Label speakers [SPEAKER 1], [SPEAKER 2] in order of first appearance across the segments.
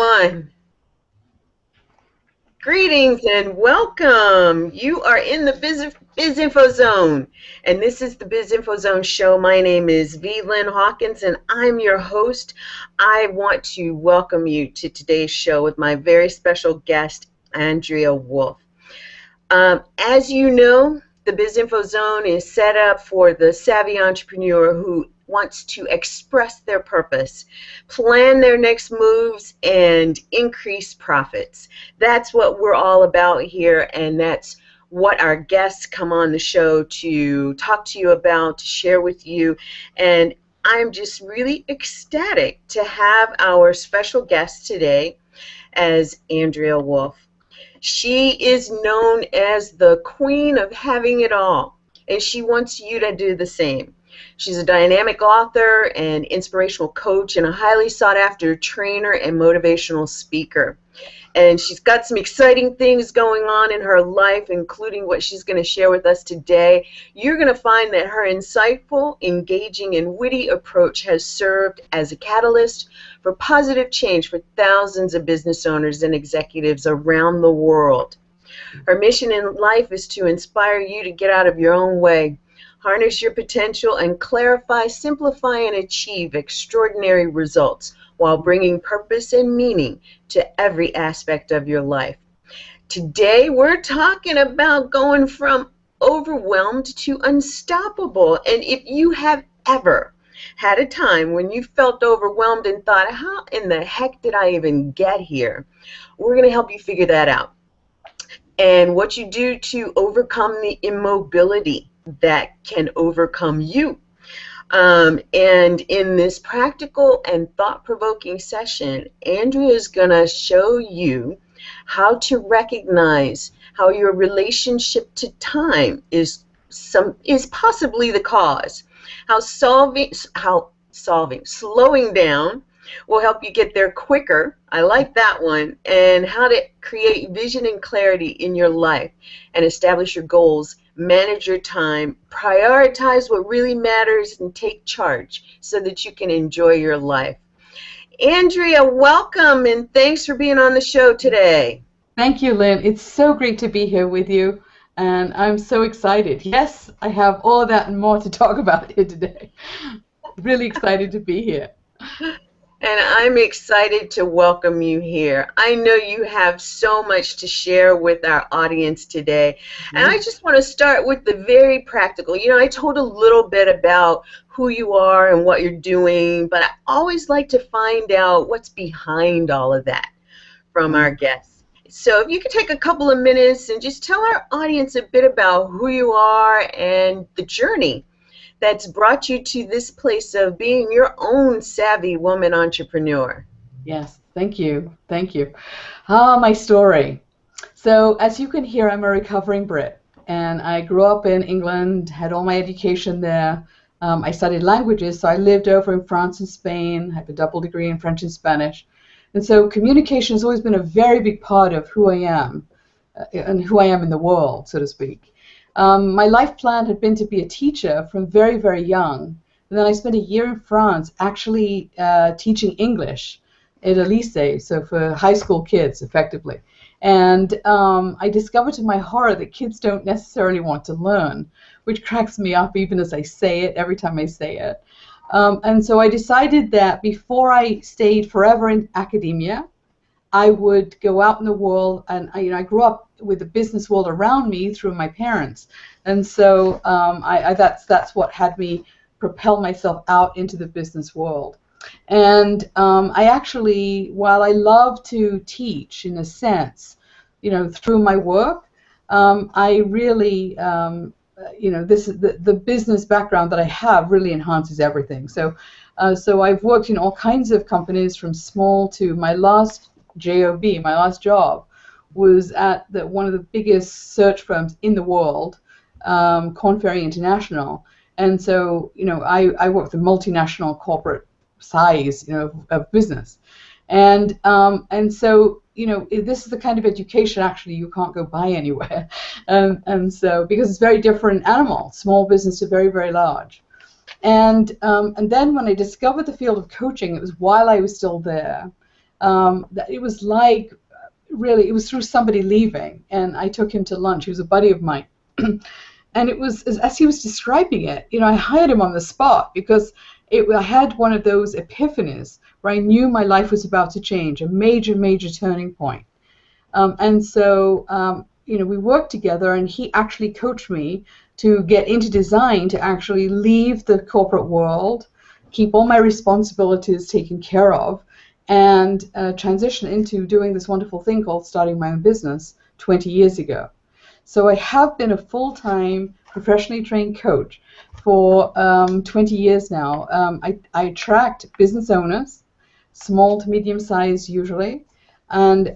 [SPEAKER 1] everyone. Greetings and welcome. You are in the BIZ Info Zone, and this is the BIZ Info Zone show. My name is V. Lynn Hawkins, and I'm your host. I want to welcome you to today's show with my very special guest, ANDREA WOOLF. As you know, the BIZ Info Zone is set up for the savvy entrepreneur who wants to express their purpose, plan their next moves, and increase profits. That's what we're all about here, and that's what our guests come on the show to talk to you about, to share with you. And I'm just really ecstatic to have our special guest today as ANDREA WOOLF. She is known as the queen of having it all, and she wants you to do the same. She's a dynamic author and inspirational coach and a highly sought-after trainer and motivational speaker. And she's got some exciting things going on in her life, including what she's going to share with us today. You're going to find that her insightful, engaging, and witty approach has served as a catalyst for positive change for thousands of business owners and executives around the world. Her mission in life is to inspire you to get out of your own way, harness your potential, and clarify, simplify, and achieve extraordinary results while bringing purpose and meaning to every aspect of your life. Today, we're talking about going from overwhelmed to unstoppable. And if you have ever had a time when you felt overwhelmed and thought, how in the heck did I even get here? We're going to help you figure that out. And what you do to overcome the immobility that can overcome you. And in this practical and thought-provoking session, ANDREA is going to show you how to recognize how your relationship to time is possibly the cause. How slowing down will help you get there quicker. I like that one. And how to create vision and clarity in your life and establish your goals, manage your time, prioritize what really matters, and take charge so that you can enjoy your life. ANDREA, welcome, and thanks for being on the show today.
[SPEAKER 2] Thank you, Lynn. It's so great to be here with you, and I'm so excited. Yes, I have all that and more to talk about here today. Really excited to be here.
[SPEAKER 1] And I'm excited to welcome you here. I know you have so much to share with our audience today. And I just want to start with the very practical. You know, I told a little bit about who you are and what you're doing, but I always like to find out what's behind all of that from our guests. So if you could take a couple of minutes and just tell our audience a bit about who you are and the journey that's brought you to this place of being your own savvy woman entrepreneur.
[SPEAKER 2] Yes, thank you. Thank you. My story. So as you can hear, I'm a recovering Brit, and I grew up in England, had all my education there. I studied languages, so I lived over in France and Spain, I have a double degree in French and Spanish. And so communication has always been a very big part of who I am and who I am in the world, so to speak. My life plan had been to be a teacher from very, very young. And then I spent a year in France actually teaching English at a lycée, so for high school kids, effectively. And I discovered to my horror that kids don't necessarily want to learn, which cracks me up even as I say it, every time I say it. And so I decided that before I stayed forever in academia, I would go out in the world, and I grew up with the business world around me through my parents, and so that's what had me propel myself out into the business world. And I actually, while I love to teach in a sense, through my work, I really, this is the business background that I have really enhances everything. So I've worked in all kinds of companies, from small to my last job, my last job, was at one of the biggest search firms in the world, Korn Ferry International. And so, I worked with multinational corporate size, of business. And so, this is the kind of education actually you can't go buy anywhere. And so, because it's very different animal, small business to very, very large. And then when I discovered the field of coaching, it was while I was still there. that it was like, really, it was through somebody leaving, and I took him to lunch. He was a buddy of mine. And it was, as he was describing it, I hired him on the spot because I had one of those epiphanies where I knew my life was about to change, a major, major turning point. And so, we worked together, and he actually coached me to get into design, to actually leave the corporate world, keep all my responsibilities taken care of, and transition into doing this wonderful thing called starting my own business 20 years ago. So I have been a full-time, professionally trained coach for 20 years now. I attract business owners, small to medium-sized usually, and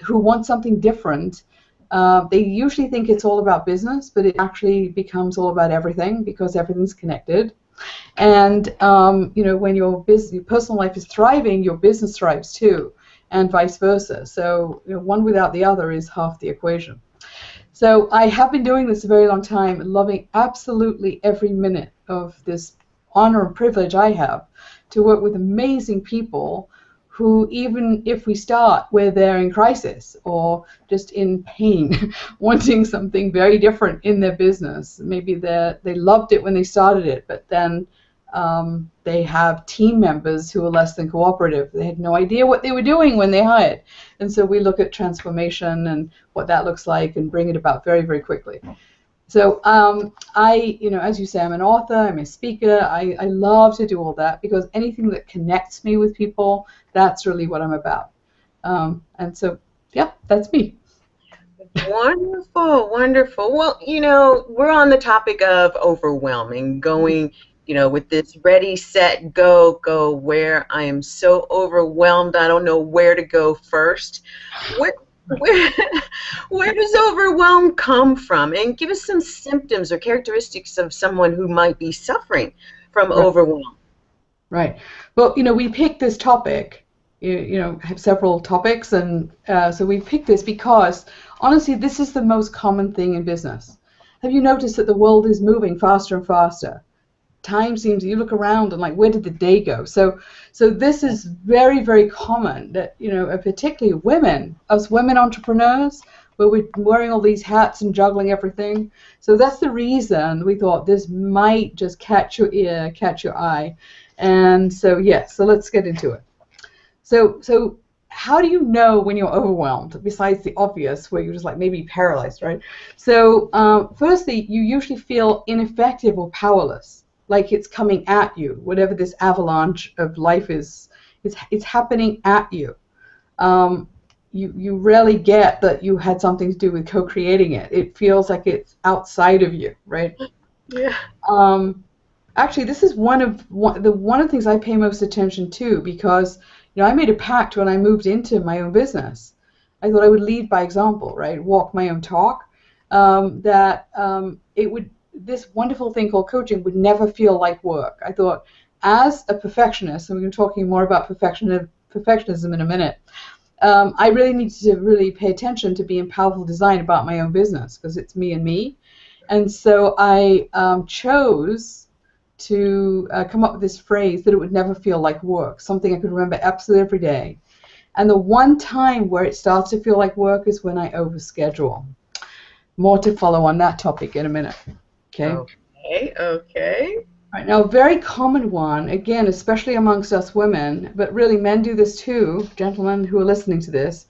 [SPEAKER 2] who want something different. They usually think it's all about business, but it actually becomes all about everything because everything's connected. And when your personal life is thriving, your business thrives too, and vice versa. So one without the other is half the equation. So I have been doing this a very long time, loving absolutely every minute of this honor and privilege I have to work with amazing people who, even if we start where they're in crisis or just in pain, wanting something very different in their business. Maybe they loved it when they started it, but then they have team members who are less than cooperative. They had no idea what they were doing when they hired. And so we look at transformation and what that looks like and bring it about very, very quickly. So as you say, I'm an author, I'm a speaker. I love to do all that because anything that connects me with people, that's really what I'm about. And so, yeah, that's me.
[SPEAKER 1] Wonderful, wonderful. Well, we're on the topic of overwhelming, going, with this ready, set, go, where I am so overwhelmed, I don't know where to go first. Where does overwhelm come from? And give us some symptoms or characteristics of someone who might be suffering from overwhelm.
[SPEAKER 2] Right. Well, we picked this topic, have several topics, and so we picked this because, honestly, this is the most common thing in business. Have you noticed that the world is moving faster and faster? Time seems, you look around and like, where did the day go? So this is very, very common that, particularly us women entrepreneurs, where we're wearing all these hats and juggling everything. So that's the reason we thought this might just catch your ear, catch your eye. And so, so let's get into it. So how do you know when you're overwhelmed, besides the obvious, where you're just like maybe paralyzed, right? So firstly, you usually feel ineffective or powerless. Like it's coming at you, whatever this avalanche of life is, it's happening at you. You rarely get that you had something to do with co-creating it. It feels like it's outside of you, right?
[SPEAKER 1] Yeah.
[SPEAKER 2] Actually, this is one of the things I pay most attention to because I made a pact when I moved into my own business. I thought I would lead by example, right? Walk my own talk. This wonderful thing called coaching would never feel like work. I thought, as a perfectionist, and we're going to be talking more about perfectionism in a minute, I really needed to really pay attention to being powerful design about my own business because it's me and me. And so I chose to come up with this phrase that it would never feel like work, something I could remember absolutely every day. And the one time where it starts to feel like work is when I overschedule. More to follow on that topic in a minute.
[SPEAKER 1] Okay.
[SPEAKER 2] Right, now, a very common one, again, especially amongst us women, but really men do this too, gentlemen who are listening to this,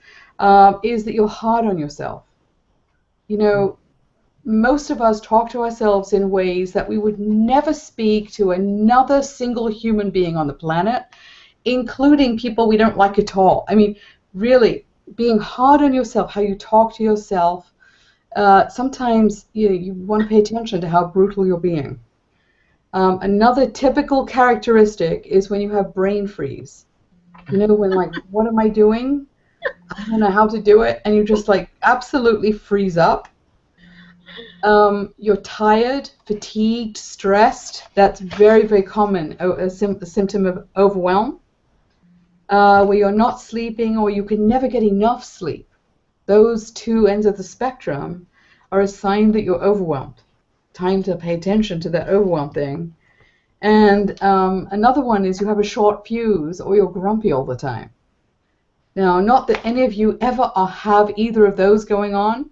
[SPEAKER 2] is that you're hard on yourself. Most of us talk to ourselves in ways that we would never speak to another single human being on the planet, including people we don't like at all. I mean, really, being hard on yourself, how you talk to yourself, sometimes you want to pay attention to how brutal you're being. Another typical characteristic is when you have brain freeze. When like, what am I doing? I don't know how to do it, and you just like absolutely freeze up. You're tired, fatigued, stressed. That's very, very common, a symptom of overwhelm. Where you're not sleeping or you can never get enough sleep. Those two ends of the spectrum are a sign that you're overwhelmed. Time to pay attention to that overwhelm thing. And another one is you have a short fuse or you're grumpy all the time. Now, not that any of you ever have either of those going on,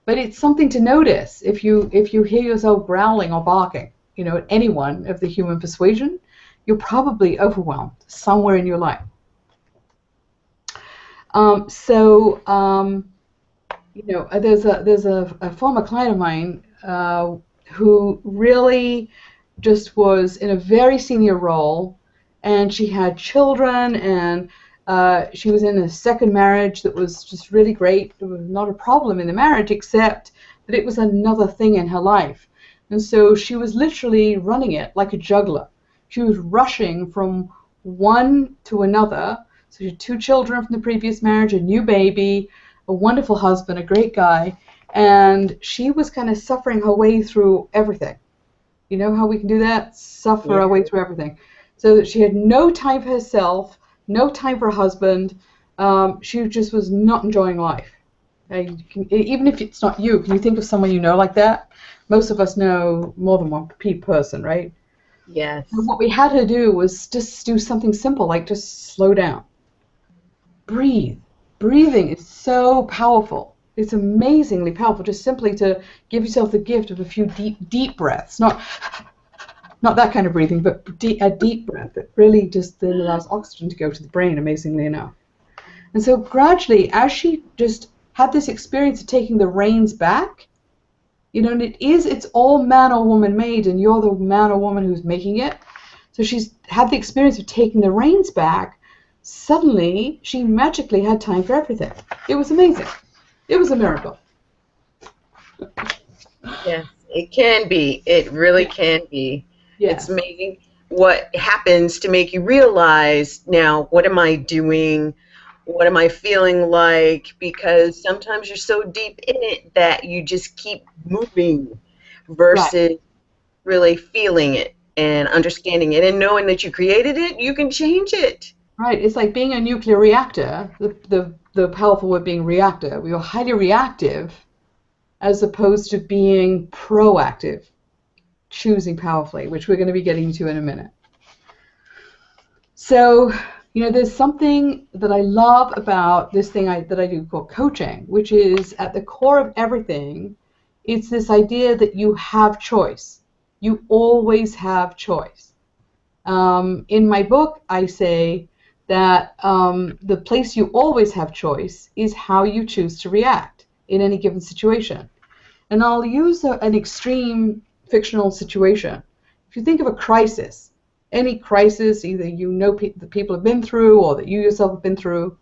[SPEAKER 2] but it's something to notice if you hear yourself growling or barking, at anyone of the human persuasion, you're probably overwhelmed somewhere in your life. There's a former client of mine who really just was in a very senior role, and she had children, and she was in a second marriage that was just really great. There was not a problem in the marriage, except that it was another thing in her life. And so she was literally running it like a juggler. She was rushing from one to another. So she had 2 children from the previous marriage, a new baby, a wonderful husband, a great guy, and she was kind of suffering her way through everything. You know how we can do that? Suffer our way through everything. So that she had no time for herself, no time for her husband. She just was not enjoying life. Even if it's not you, can you think of someone you know like that? Most of us know more than one person, right?
[SPEAKER 1] Yes.
[SPEAKER 2] And what we had to do was just do something simple, like just slow down. Breathe. Breathing is so powerful. It's amazingly powerful, just simply to give yourself the gift of a few deep breaths. Not that kind of breathing, but a deep breath that really just then allows oxygen to go to the brain, amazingly enough. And so gradually, as she just had this experience of taking the reins back, and it's all man or woman made, and you're the man or woman who's making it. So she's had the experience of taking the reins back. Suddenly, she magically had time for everything. It was amazing. It was a miracle.
[SPEAKER 1] Yes, it can be. It really can be. Yes. It's amazing what happens to make you realize, now, what am I doing? What am I feeling like? Because sometimes you're so deep in it that you just keep moving versus really feeling it and understanding it and knowing that you created it, you can change it.
[SPEAKER 2] Right. It's like being a nuclear reactor, the powerful word being reactor. We are highly reactive as opposed to being proactive, choosing powerfully, which we're going to be getting to in a minute. So, there's something that I love about this thing that I do called coaching, which is at the core of everything, it's this idea that you have choice. You always have choice. In my book, I say that the place you always have choice is how you choose to react in any given situation. And I'll use an extreme fictional situation. If you think of a crisis, any crisis, either the people have been through or that you yourself have been through,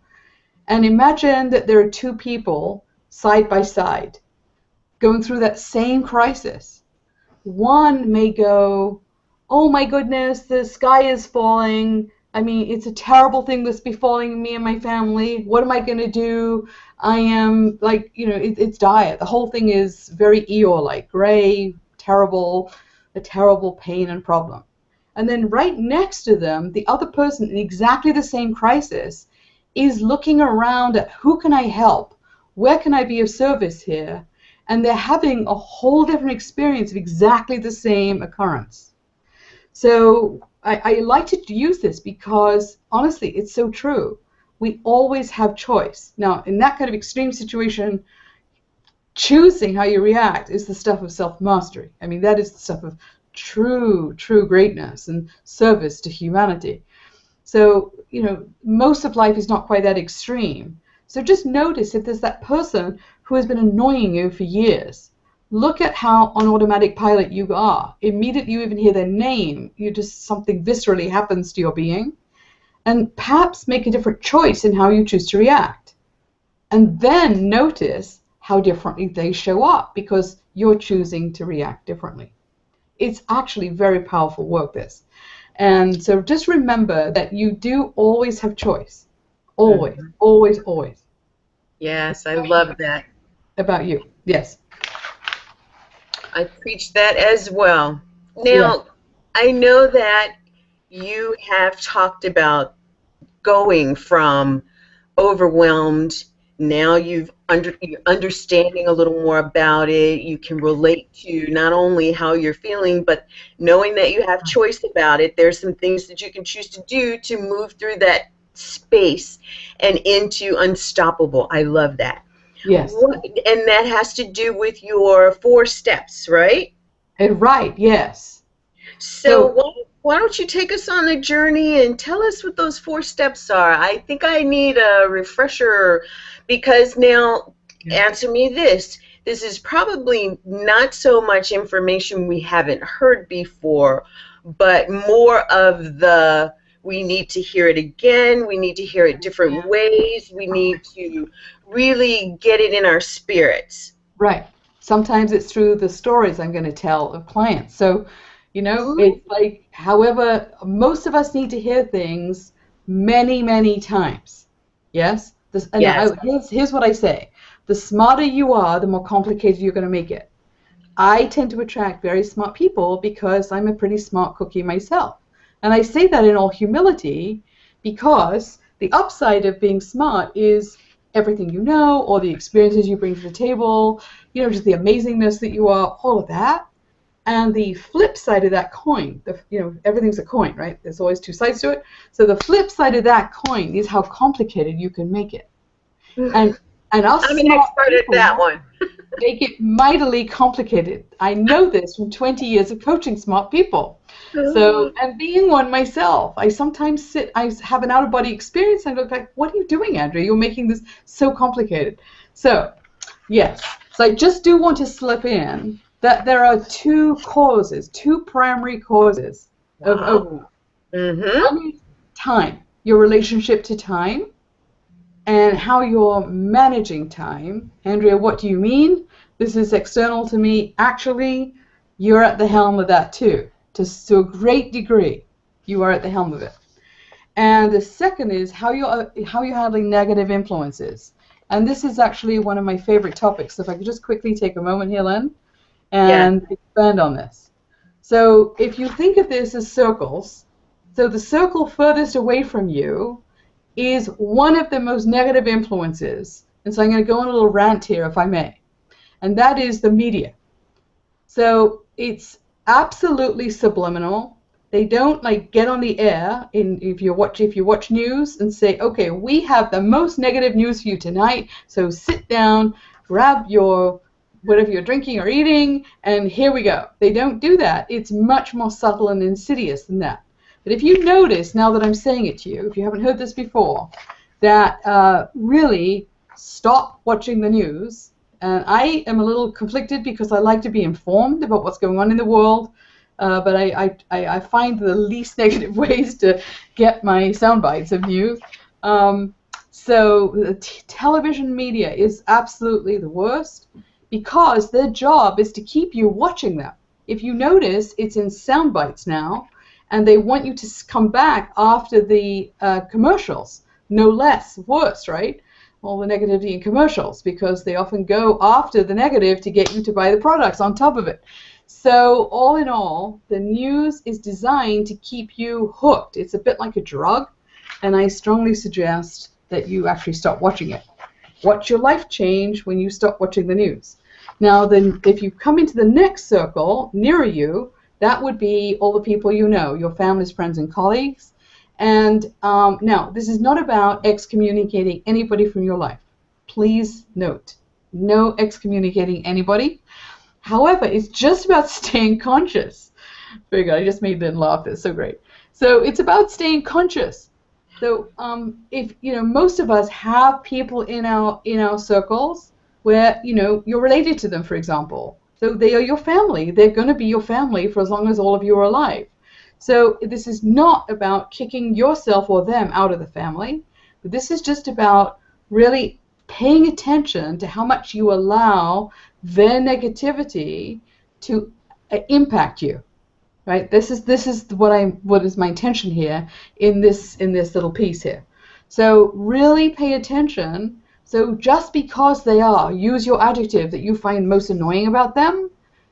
[SPEAKER 2] and imagine that there are 2 people side by side going through that same crisis. One may go, oh my goodness, the sky is falling. I mean, it's a terrible thing that's befalling me and my family. What am I going to do? I am it's dire. The whole thing is very Eeyore-like, gray, terrible, a terrible pain and problem. And then right next to them, the other person in exactly the same crisis is looking around at who can I help? Where can I be of service here? And they're having a whole different experience of exactly the same occurrence. So I like to use this because, honestly, it's so true. We always have choice. Now, in that kind of extreme situation, choosing how you react is the stuff of self-mastery. I mean, that is the stuff of true greatness and service to humanity. So, most of life is not quite that extreme. So just notice if there's that person who has been annoying you for years. Look at how on automatic pilot you are. Immediately you even hear their name, something viscerally happens to your being. And perhaps make a different choice in how you choose to react. And then notice how differently they show up because you're choosing to react differently. It's actually very powerful work, this. And so just remember that you do always have choice. Always, always, always.
[SPEAKER 1] Yes, I love that.
[SPEAKER 2] About you, yes.
[SPEAKER 1] I preach that as well. Now, I know that you have talked about going from overwhelmed. Now you're understanding a little more about it. You can relate to not only how you're feeling, but knowing that you have choice about it. There's some things that you can choose to do to move through that space and into unstoppable. I love that.
[SPEAKER 2] Yes.
[SPEAKER 1] And that has to do with your 4 steps, right?
[SPEAKER 2] Right, yes.
[SPEAKER 1] So why don't you take us on a journey and tell us what those 4 steps are? I think I need a refresher, because now, answer me this. This is probably not so much information we haven't heard before, but more of the, we need to hear it again, we need to hear it different ways, we need to really get it in our spirits.
[SPEAKER 2] Right. Sometimes it's through the stories I'm going to tell of clients. So, you know, it's like, however, most of us need to hear things many, many times. Yes? Here's what I say. The smarter you are, the more complicated you're going to make it. I tend to attract very smart people because I'm a pretty smart cookie myself. And I say that in all humility because the upside of being smart is everything you know, or the experiences you bring to the table, you know, just the amazingness that you are, all of that. And the flip side of that coin, you know, everything's a coin, right? There's always 2 sides to it. So the flip side of that coin is how complicated you can make it. And us
[SPEAKER 1] I'm an expert at that one.
[SPEAKER 2] Make it mightily complicated. I know this from 20 years of coaching smart people. So, and being one myself, I sometimes I have an out-of-body experience, and I look like, what are you doing, Andrea? You're making this so complicated. So, yes. So I just do want to slip in that there are 2 primary causes of overwhelm. Time, your relationship to time, and how you're managing time. Andrea, what do you mean? This is external to me. Actually, you're at the helm of that too. To a great degree, you are at the helm of it. And the second is how you're handling negative influences. And this is actually one of my favorite topics. So if I could just quickly take a moment here, Len, and expand on this. So if you think of this as circles, so the circle furthest away from you is one of the most negative influences. And so I'm going to go on a little rant here, if I may. And that is the media. So it's absolutely subliminal. They don't like get on the air if you watch news and say, okay, we have the most negative news for you tonight, so sit down, grab your whatever you're drinking or eating, and here we go. They don't do that. It's much more subtle and insidious than that. But if you notice, now that I'm saying it to you, if you haven't heard this before, that really stop watching the news. And I am a little conflicted because I like to be informed about what's going on in the world, but I find the least negative ways to get my sound bites of news. So the television media is absolutely the worst because their job is to keep you watching them. If you notice, it's in sound bites now, and they want you to come back after the commercials, no less, worse, right? All the negativity in commercials, because they often go after the negative to get you to buy the products on top of it. So all in all, the news is designed to keep you hooked. It's a bit like a drug, and I strongly suggest that you actually stop watching it. Watch your life change when you stop watching the news. Now, then, if you come into the next circle nearer you, that would be all the people you know, your families, friends, and colleagues. And now, this is not about excommunicating anybody from your life. Please note, no excommunicating anybody. However, it's just about staying conscious. Very good. I just made them laugh. That's so great. So it's about staying conscious. So if most of us have people in our circles where you're related to them, for example. So they are your family. They're going to be your family for as long as all of you are alive. So this is not about kicking yourself or them out of the family. But this is just about really paying attention to how much you allow their negativity to impact you. Right? This is what is my intention here in this little piece here. So really pay attention. So just because they are, use your adjective that you find most annoying about them,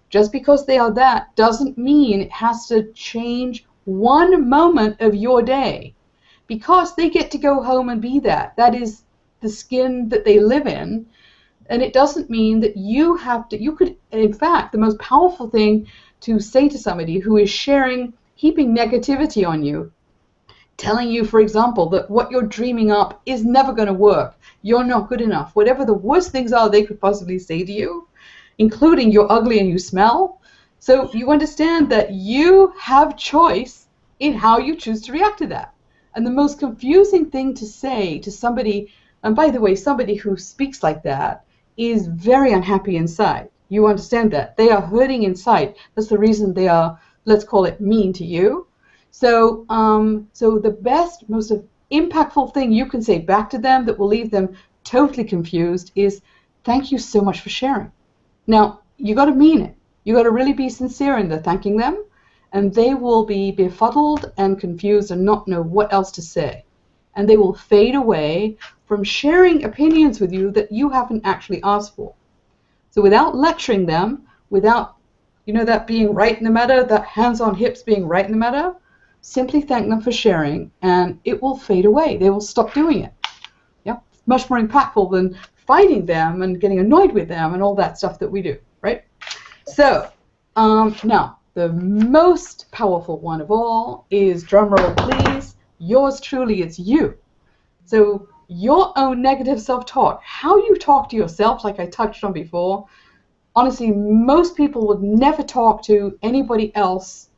[SPEAKER 2] just because they are that doesn't mean it has to change one moment of your day, because they get to go home and be that. That is the skin that they live in, and it doesn't mean that you have to. You could, in fact, the most powerful thing to say to somebody who is heaping negativity on you telling you, for example, that what you're dreaming up is never going to work. You're not good enough. Whatever the worst things are they could possibly say to you, including you're ugly and you smell. So you understand that you have choice in how you choose to react to that. And the most confusing thing to say to somebody, and by the way, somebody who speaks like that is very unhappy inside. You understand that. They are hurting inside. That's the reason they are, let's call it, mean to you. So, so the best, most impactful thing you can say back to them that will leave them totally confused is, thank you so much for sharing. Now, you got to mean it. You got to really be sincere in the thanking them, and they will be befuddled and confused and not know what else to say. And they will fade away from sharing opinions with you that you haven't actually asked for. So without lecturing them, without, that being right in the matter, that hands on hips being right in the matter, simply thank them for sharing, and it will fade away. They will stop doing it. Yeah, it's much more impactful than fighting them and getting annoyed with them and all that stuff that we do, right? So now, the most powerful one of all is, drumroll please, yours truly, it's you. So your own negative self-talk, how you talk to yourself, like I touched on before, honestly, most people would never talk to anybody else.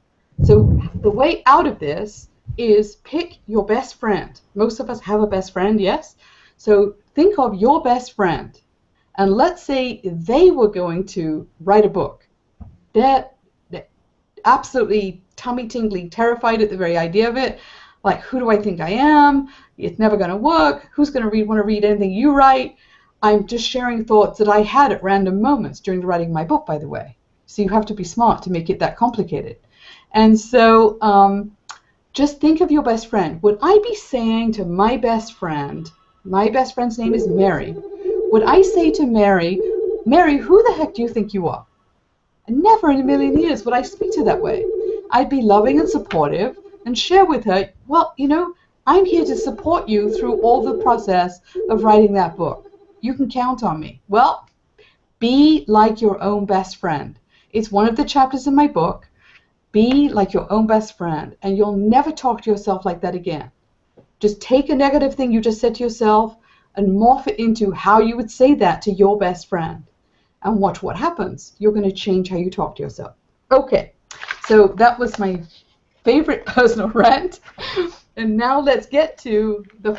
[SPEAKER 2] So the way out of this is pick your best friend. Most of us have a best friend, yes? So think of your best friend, and let's say they were going to write a book. They're absolutely tummy-tingly terrified at the very idea of it. Like, who do I think I am? It's never going to work. Who's going to want to read anything you write? I'm just sharing thoughts that I had at random moments during the writing of my book, by the way. So you have to be smart to make it that complicated. And so just think of your best friend. Would I be saying to my best friend's name is Mary. Would I say to Mary, Mary, who the heck do you think you are? And never in a million years would I speak to her that way. I'd be loving and supportive and share with her, well, I'm here to support you through all the process of writing that book. You can count on me. Well, be like your own best friend. It's one of the chapters in my book. Be like your own best friend, and you'll never talk to yourself like that again. Just take a negative thing you just said to yourself and morph it into how you would say that to your best friend. And watch what happens. You're going to change how you talk to yourself. Okay, so that was my favorite personal rant. And now let's get to the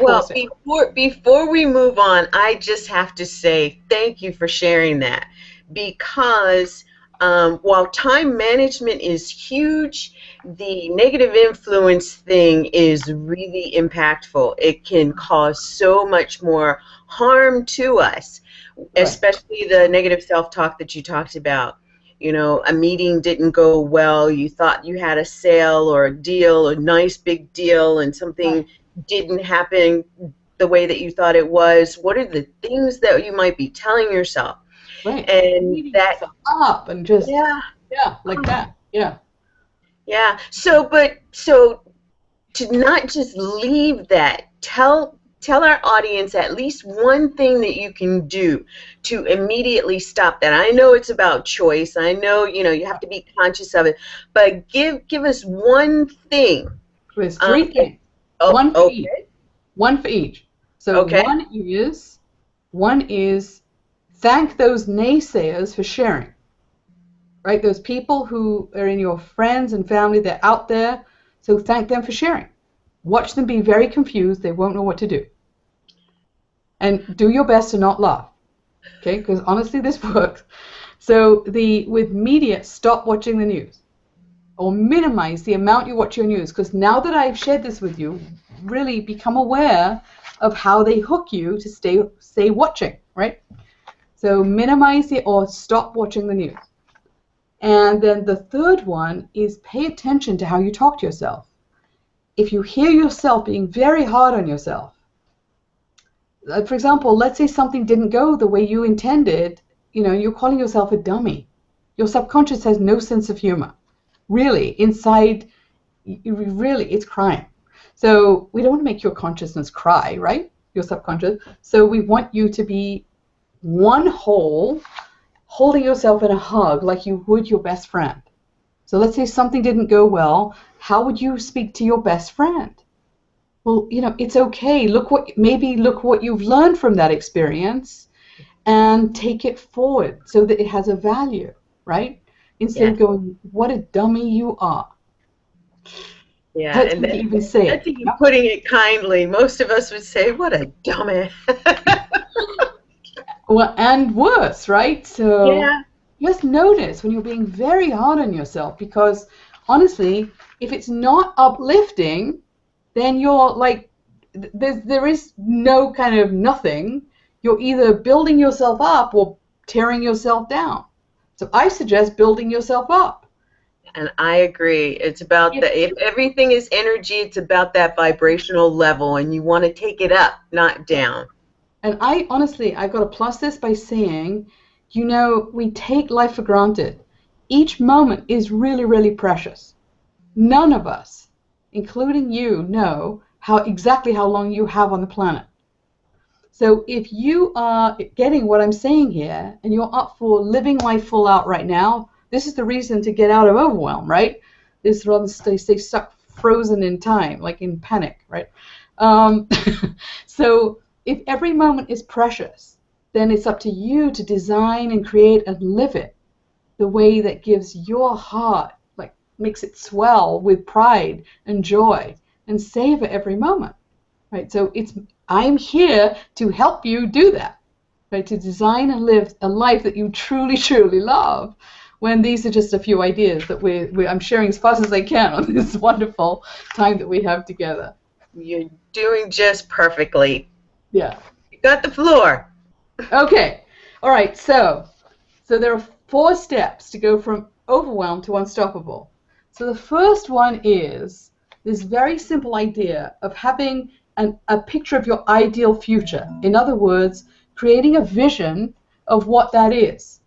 [SPEAKER 1] Well, before we move on, I just have to say thank you for sharing that, because while time management is huge, the negative influence thing is really impactful. It can cause so much more harm to us, especially the negative self-talk that you talked about. A meeting didn't go well, you thought you had a sale or a deal, a nice big deal, and something didn't happen the way that you thought it was. What are the things that you might be telling yourself?
[SPEAKER 2] Right.
[SPEAKER 1] And that
[SPEAKER 2] up and just like that. Yeah. So to not just leave that, tell our audience at least one thing that you can do to immediately stop that. I know it's about choice. I know you have to be conscious of it, but give us one thing. There's three things. One for each. So one is thank those naysayers for sharing. Right? Those people who are in your friends and family, they're out there, so thank them for sharing. Watch them be very confused. They won't know what to do. And do your best to not laugh. Okay? Because honestly, this works. So with media, stop watching the news. Or minimize the amount you watch your news. Because now that I've shared this with you, really become aware of how they hook you to stay watching. Right? So minimize it or stop watching the news. And then the third one is pay attention to how you talk to yourself. If you hear yourself being very hard on yourself, for example, let's say something didn't go the way you intended, you're calling yourself a dummy. Your subconscious has no sense of humor. Really, inside, it's crying. So we don't want to make your consciousness cry, right? Your subconscious. So we want you to be one whole, holding yourself in a hug like you would your best friend. So let's say something didn't go well. How would you speak to your best friend? well, it's okay. Look what you've learned from that experience and take it forward so that it has a value, right? Instead of going, what a dummy you are.
[SPEAKER 1] Yeah,
[SPEAKER 2] Hurts
[SPEAKER 1] and
[SPEAKER 2] me to even say
[SPEAKER 1] that's
[SPEAKER 2] it.
[SPEAKER 1] even putting it kindly. Most of us would say, what a dummy.
[SPEAKER 2] Well, and worse, right? So
[SPEAKER 1] Yeah.
[SPEAKER 2] just notice when you're being very hard on yourself, because honestly, if it's not uplifting, then you're like, there is no kind of nothing. You're either building yourself up or tearing yourself down. So I suggest building yourself up.
[SPEAKER 1] And I agree. It's about if everything is energy, it's about that vibrational level, and you want to take it up, not down.
[SPEAKER 2] And I honestly, I've got to plus this by saying, we take life for granted. Each moment is really, really precious. None of us, including you, know exactly how long you have on the planet. So if you are getting what I'm saying here and you're up for living life full out right now, this is the reason to get out of overwhelm, right? This rather stay stuck frozen in time, like in panic, right? So if every moment is precious, then it's up to you to design and create and live it the way that gives your heart, like makes it swell with pride and joy, and savor every moment, right? So I'm here to help you do that, right? To design and live a life that you truly, truly love. When these are just a few ideas that I'm sharing as fast as I can on this wonderful time that we have together.
[SPEAKER 1] You're doing just perfectly.
[SPEAKER 2] Yeah.
[SPEAKER 1] You got the floor.
[SPEAKER 2] Okay. All right. So there are 4 steps to go from overwhelmed to unstoppable. So the first one is this very simple idea of having a picture of your ideal future. In other words, creating a vision of what that is.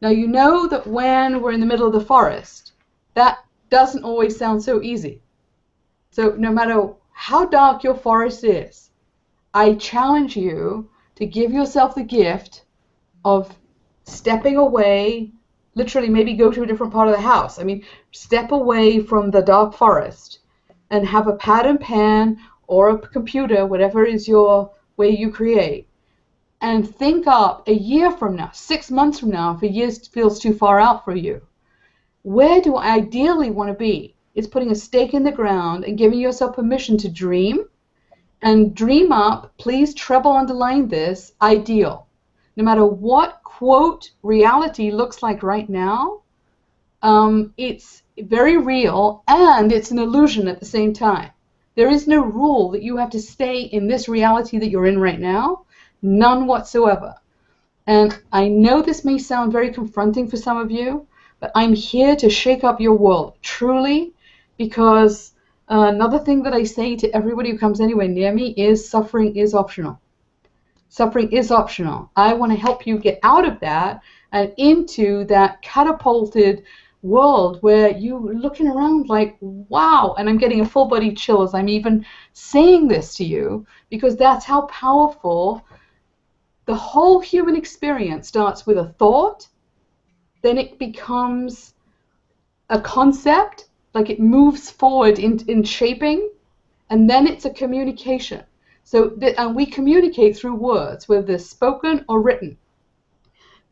[SPEAKER 2] Now, you know that when we're in the middle of the forest, that doesn't always sound so easy. So no matter how dark your forest is, I challenge you to give yourself the gift of stepping away, literally maybe go to a different part of the house. I mean, step away from the dark forest and have a pad and pen or a computer, whatever is your way you create, and think up a year from now, 6 months from now, if a year feels too far out for you. Where do I ideally want to be? It's putting a stake in the ground and giving yourself permission to dream. And dream up, please treble underline this, ideal. No matter what, quote, reality looks like right now, it's very real and it's an illusion at the same time. There is no rule that you have to stay in this reality that you're in right now. None whatsoever. And I know this may sound very confronting for some of you, but I'm here to shake up your world, truly, because another thing that I say to everybody who comes anywhere near me is suffering is optional. Suffering is optional. I want to help you get out of that and into that catapulted world where you're looking around like, wow, and I'm getting a full body chill as I'm even saying this to you, because that's how powerful the whole human experience starts with a thought, then it becomes a concept, like it moves forward in shaping, and then it's a communication. So and we communicate through words, whether they're spoken or written.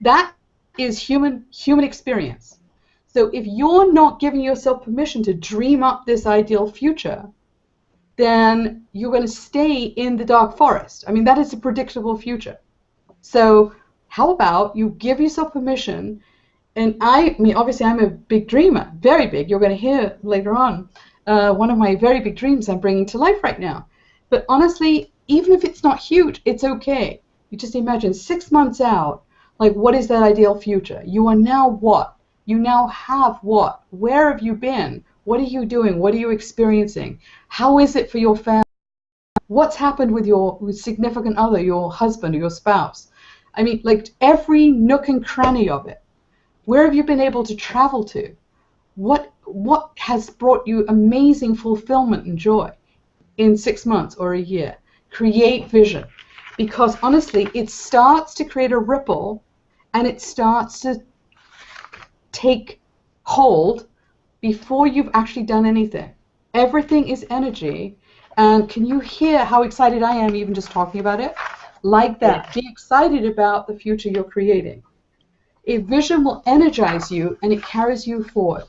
[SPEAKER 2] That is human experience. So if you're not giving yourself permission to dream up this ideal future, then you're going to stay in the dark forest. I mean, that is a predictable future. So how about you give yourself permission? And I mean, obviously, I'm a big dreamer, very big. You're going to hear later on one of my very big dreams I'm bringing to life right now. But honestly, even if it's not huge, it's okay. You just imagine 6 months out, like, what is that ideal future? You are now what? You now have what? Where have you been? What are you doing? What are you experiencing? How is it for your family? What's happened with your significant other, your husband or your spouse? I mean, like every nook and cranny of it. Where have you been able to travel to? What has brought you amazing fulfillment and joy in 6 months or a year? Create vision. Because honestly, it starts to create a ripple and it starts to take hold before you've actually done anything. Everything is energy, And can you hear how excited I am even just talking about it? Like that. Be excited about the future you're creating. A vision will energize you and it carries you forward.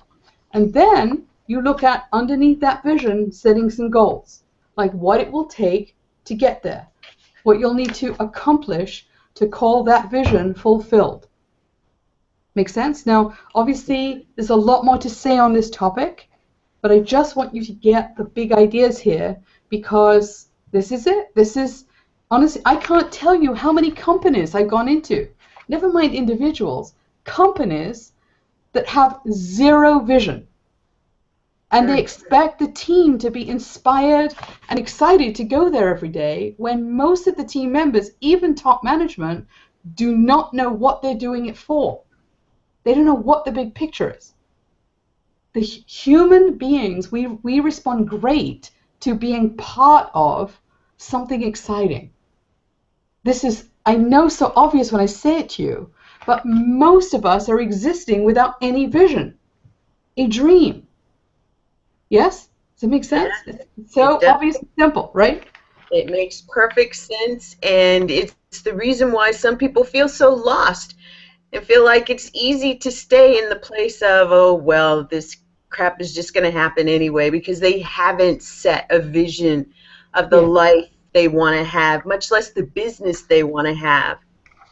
[SPEAKER 2] And then you look at underneath that vision, setting some goals, like what it will take to get there, what you'll need to accomplish to call that vision fulfilled. Make sense? Now, obviously, there's a lot more to say on this topic, but I just want you to get the big ideas here because this is it. This is, honestly, I can't tell you how many companies I've gone into, never mind individuals, companies that have zero vision. And they expect the team to be inspired and excited to go there every day when most of the team members, even top management, do not know what they're doing it for. They don't know what the big picture is. The human beings, we respond great to being part of something exciting. This is, I know, so obvious when I say it to you, but most of us are existing without any vision, a dream. Yes? Does it make sense?
[SPEAKER 1] Yeah,
[SPEAKER 2] it's so obvious and simple, right?
[SPEAKER 1] It makes perfect sense, and it's the reason why some people feel so lost and feel like it's easy to stay in the place of, oh, well, this crap is just going to happen anyway, because they haven't set a vision of the life they want to have, much less the business they want to have.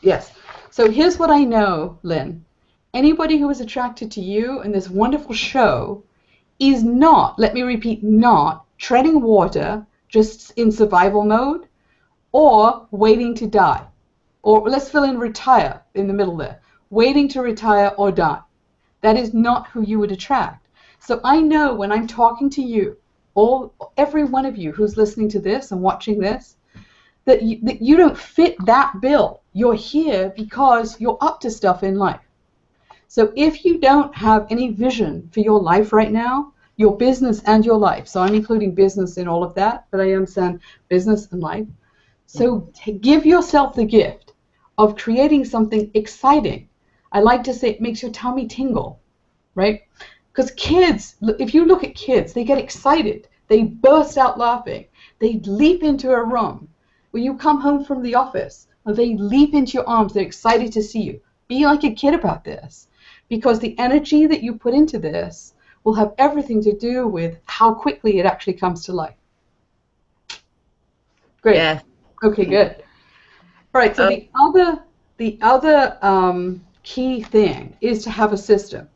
[SPEAKER 2] Yes. So here's what I know, Lynn. Anybody who is attracted to you in this wonderful show is not, let me repeat, not treading water just in survival mode or waiting to die. Or let's fill in retire in the middle there. Waiting to retire or die. That is not who you would attract. So I know when I'm talking to you, every one of you who's listening to this and watching this, that you don't fit that bill. You're here because you're up to stuff in life. So if you don't have any vision for your life right now, your business and your life, so I'm including business in all of that, but I understand business and life. So give yourself the gift of creating something exciting. I like to say it makes your tummy tingle, right? Because kids, if you look at kids, they get excited. They burst out laughing. They leap into a room. When you come home from the office, they leap into your arms. They're excited to see you. Be like a kid about this, because the energy that you put into this will have everything to do with how quickly it actually comes to life. Great.
[SPEAKER 1] Yeah.
[SPEAKER 2] Okay, good. All right, so the other key thing is to have a system.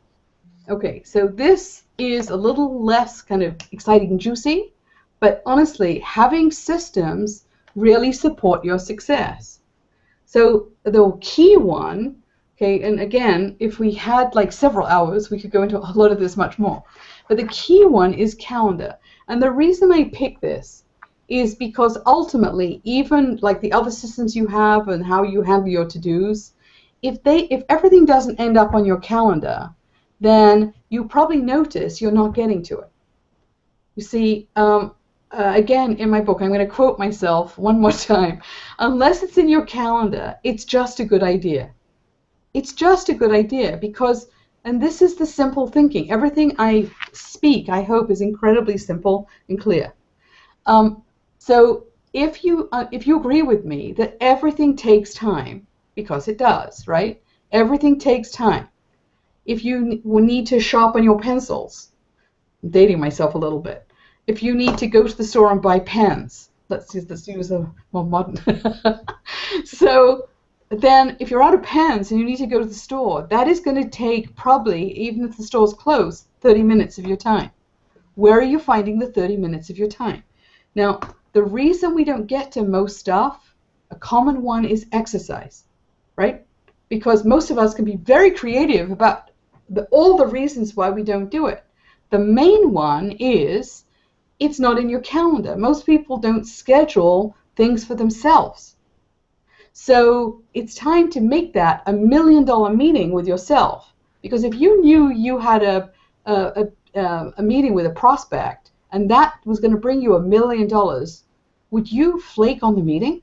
[SPEAKER 2] Okay, so this is a little less kind of exciting and juicy, but honestly, having systems really support your success. So the key one, okay, and again, if we had like several hours, we could go into a lot of this much more. But the key one is calendar. And the reason I pick this is because ultimately, even like the other systems you have and how you handle your to-dos, if everything doesn't end up on your calendar, then you probably notice you're not getting to it. You see, again, in my book, I'm going to quote myself one more time. Unless it's in your calendar, it's just a good idea. It's just a good idea because, and this is the simple thinking. Everything I speak, I hope, is incredibly simple and clear. So if you agree with me that everything takes time, because it does, right? Everything takes time. If you need to sharpen your pencils, I'm dating myself a little bit. If you need to go to the store and buy pens, let's use a more modern. So then if you're out of pens and you need to go to the store, that is going to take probably, even if the store's closed, 30 minutes of your time. Where are you finding the 30 minutes of your time? Now, the reason we don't get to most stuff, a common one is exercise, right? Because most of us can be very creative about all the reasons why we don't do it. The main one is it's not in your calendar. Most people don't schedule things for themselves. So it's time to make that a $1 million meeting with yourself. Because if you knew you had a meeting with a prospect and that was going to bring you $1 million, would you flake on the meeting?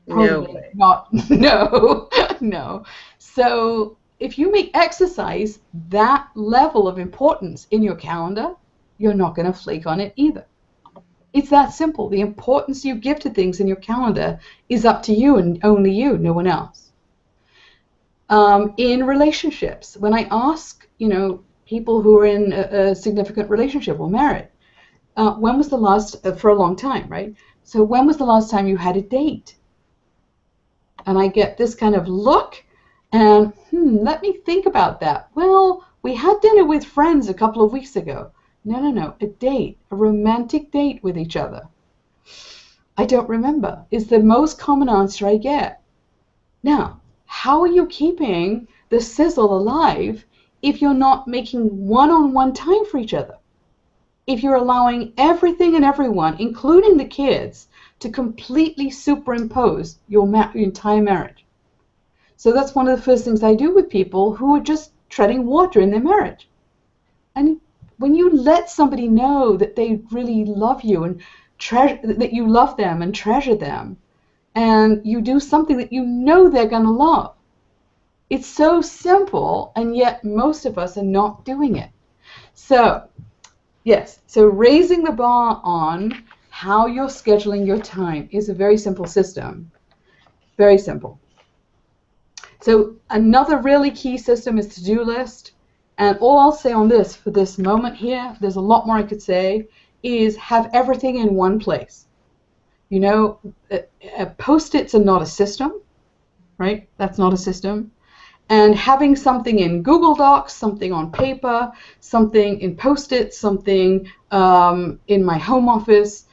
[SPEAKER 2] Probably not. No, no. So if you make exercise that level of importance in your calendar, you're not going to flake on it either. It's that simple. The importance you give to things in your calendar is up to you and only you, no one else. In relationships, when I ask, people who are in a significant relationship or married, when was the last, for a long time, right? So when was the last time you had a date? And I get this kind of look, and let me think about that. Well, we had dinner with friends a couple of weeks ago. No, a date, a romantic date with each other. I don't remember, is the most common answer I get. Now, how are you keeping the sizzle alive if you're not making one-on-one time for each other? If you're allowing everything and everyone, including the kids, to completely superimpose your entire marriage. So that's one of the first things I do with people who are just treading water in their marriage. And when you let somebody know that they really love you and that you love them and treasure them, and you do something that you know they're going to love, it's so simple, and yet most of us are not doing it. So, yes, so raising the bar on how you're scheduling your time is a very simple system. Very simple. So another really key system is to-do list. And all I'll say on this for this moment here, there's a lot more I could say, is have everything in one place. Post-its are not a system, right? That's not a system. And having something in Google Docs, something on paper, something in Post-its, something in my home office,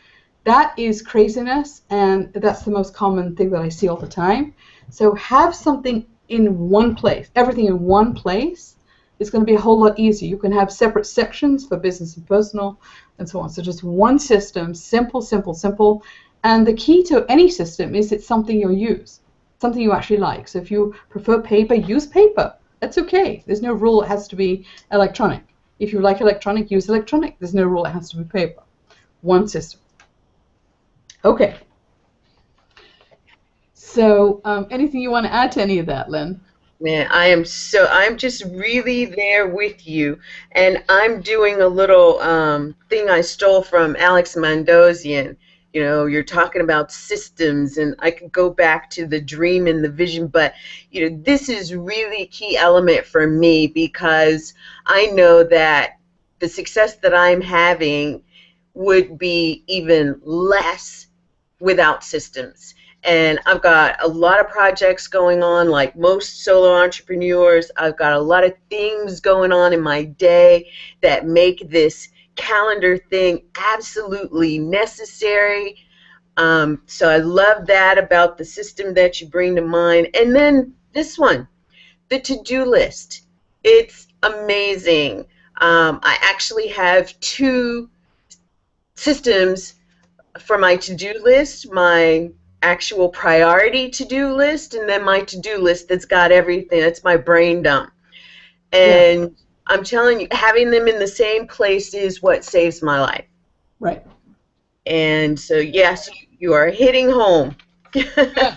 [SPEAKER 2] that is craziness, and that's the most common thing that I see all the time. So have something in one place, everything in one place. It's going to be a whole lot easier. You can have separate sections for business and personal and so on. So just one system, simple, simple, simple. And the key to any system is it's something you'll use, something you actually like. So if you prefer paper, use paper. That's okay. There's no rule it has to be electronic. If you like electronic, use electronic. There's no rule it has to be paper. One system. Okay. So anything you want to add to any of that, Lynn?
[SPEAKER 1] Man, I'm just really there with you. And I'm doing a little thing I stole from Alex Mandossian. You're talking about systems, and I could go back to the dream and the vision, but this is really a key element for me, because I know that the success that I'm having would be even less without systems. And I've got a lot of projects going on, like most solo entrepreneurs. I've got a lot of things going on in my day that make this calendar thing absolutely necessary. So I love that about the system that you bring to mind. And then this one, the to-do list. It's amazing. I actually have two systems for my to-do list, my actual priority to-do list, and then my to-do list that's got everything. That's my brain dump. And yeah. I'm telling you, having them in the same place is what saves my life.
[SPEAKER 2] Right.
[SPEAKER 1] And so, yes, you are hitting home.
[SPEAKER 2] Yeah,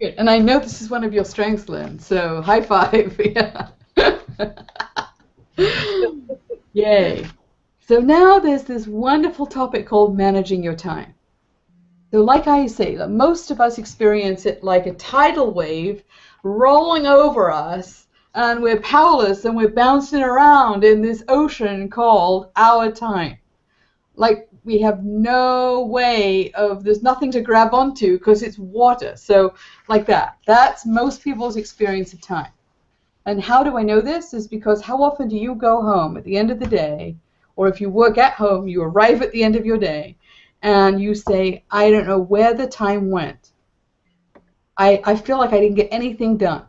[SPEAKER 2] good. And I know this is one of your strengths, Lynn, so high five. Yeah. Yay. So now there's this wonderful topic called managing your time. So like I say, most of us experience it like a tidal wave rolling over us, and we're powerless and we're bouncing around in this ocean called our time. Like we have no way of, there's nothing to grab onto because it's water. So like that. That's most people's experience of time. And how do I know this? Is because how often do you go home at the end of the day, or if you work at home, you arrive at the end of your day, and you say, I don't know where the time went. I feel like I didn't get anything done.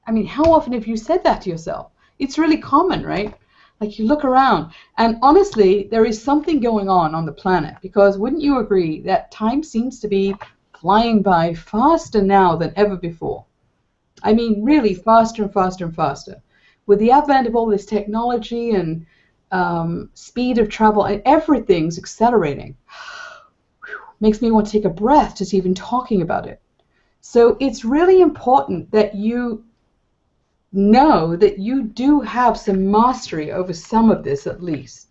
[SPEAKER 2] I mean, how often have you said that to yourself? It's really common, right? Like you look around, and honestly, there is something going on the planet, because wouldn't you agree that time seems to be flying by faster now than ever before? I mean, really faster and faster and faster. With the advent of all this technology and speed of travel, and everything's accelerating. Makes me want to take a breath just even talking about it. So it's really important that you know that you do have some mastery over some of this at least.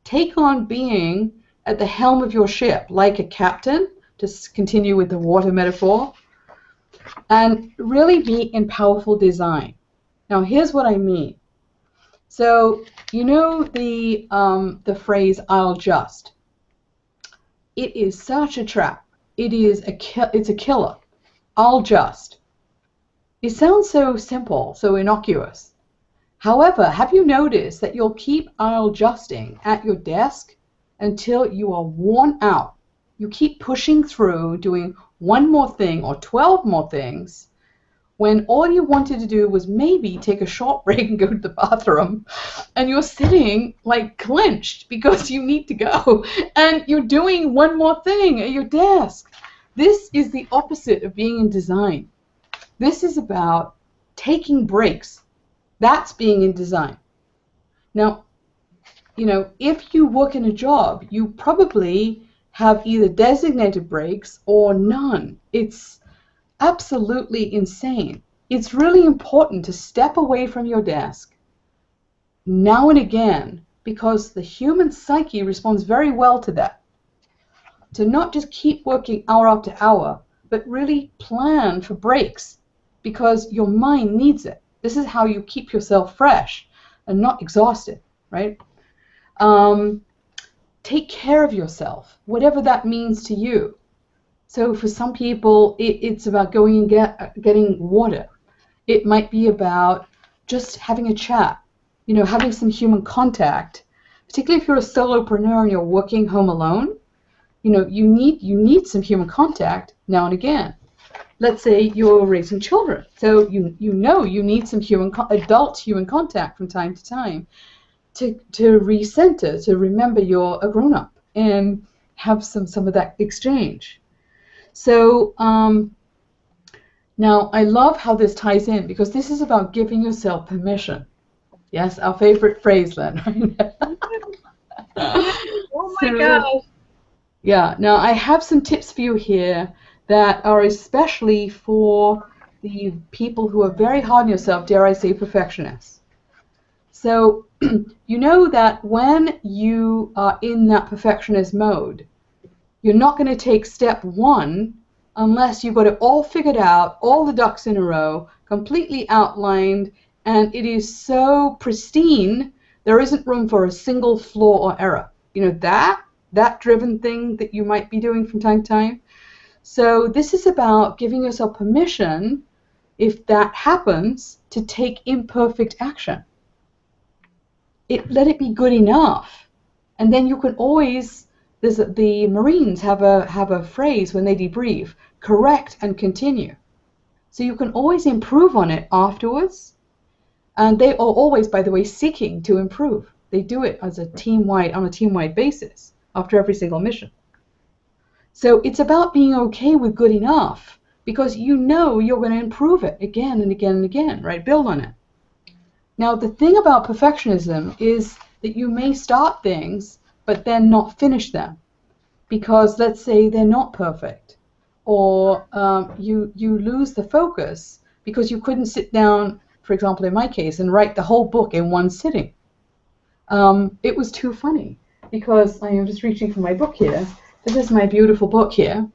[SPEAKER 2] Take on being at the helm of your ship, like a captain, to continue with the water metaphor, and really be in powerful design. Now, here's what I mean. So, you know the phrase, "I'll just." It is such a trap. It's a killer. I'll just. It sounds so simple, so innocuous. However, have you noticed that you'll keep "I'll justing" at your desk until you are worn out? You keep pushing through, doing one more thing or 12 more things, when all you wanted to do was maybe take a short break and go to the bathroom, and you're sitting like clenched because you need to go, and you're doing one more thing at your desk. This is the opposite of being in design. This is about taking breaks. That's being in design. Now, you know, if you work in a job, you probably have either designated breaks or none. It's absolutely insane. It's really important to step away from your desk now and again, because the human psyche responds very well to that. To not just keep working hour after hour, but really plan for breaks, because your mind needs it. This is how you keep yourself fresh and not exhausted, right? Take care of yourself, whatever that means to you. So for some people, it's about going and getting water. It might be about just having a chat, you know, having some human contact. Particularly if you're a solopreneur and you're working home alone, you know, you need some human contact now and again. Let's say you're raising children, so you need some adult human contact from time to time to recenter, to remember you're a grown-up and have some of that exchange. So now I love how this ties in, because this is about giving yourself permission. Yes, our favorite phrase, Len.
[SPEAKER 1] Oh my gosh.
[SPEAKER 2] Yeah, now I have some tips for you here that are especially for the people who are very hard on yourself, dare I say perfectionists. So you know that when you are in that perfectionist mode, you're not going to take step one unless you've got it all figured out, all the ducks in a row, completely outlined, and it is so pristine, there isn't room for a single flaw or error. You know, that driven thing that you might be doing from time to time. So this is about giving yourself permission, if that happens, to take imperfect action. Let it be good enough. And then you can always, the Marines have a phrase when they debrief, correct and continue. So you can always improve on it afterwards. And they are always, by the way, seeking to improve. They do it on a team-wide basis after every single mission. So it's about being okay with good enough, because you know you're going to improve it again and again and again, right? Build on it. Now, the thing about perfectionism is that you may start things but then not finish them, because let's say they're not perfect, or you lose the focus because you couldn't sit down, for example, in my case, and write the whole book in one sitting. It was too funny, because I am just reaching for my book here. This is my beautiful book here,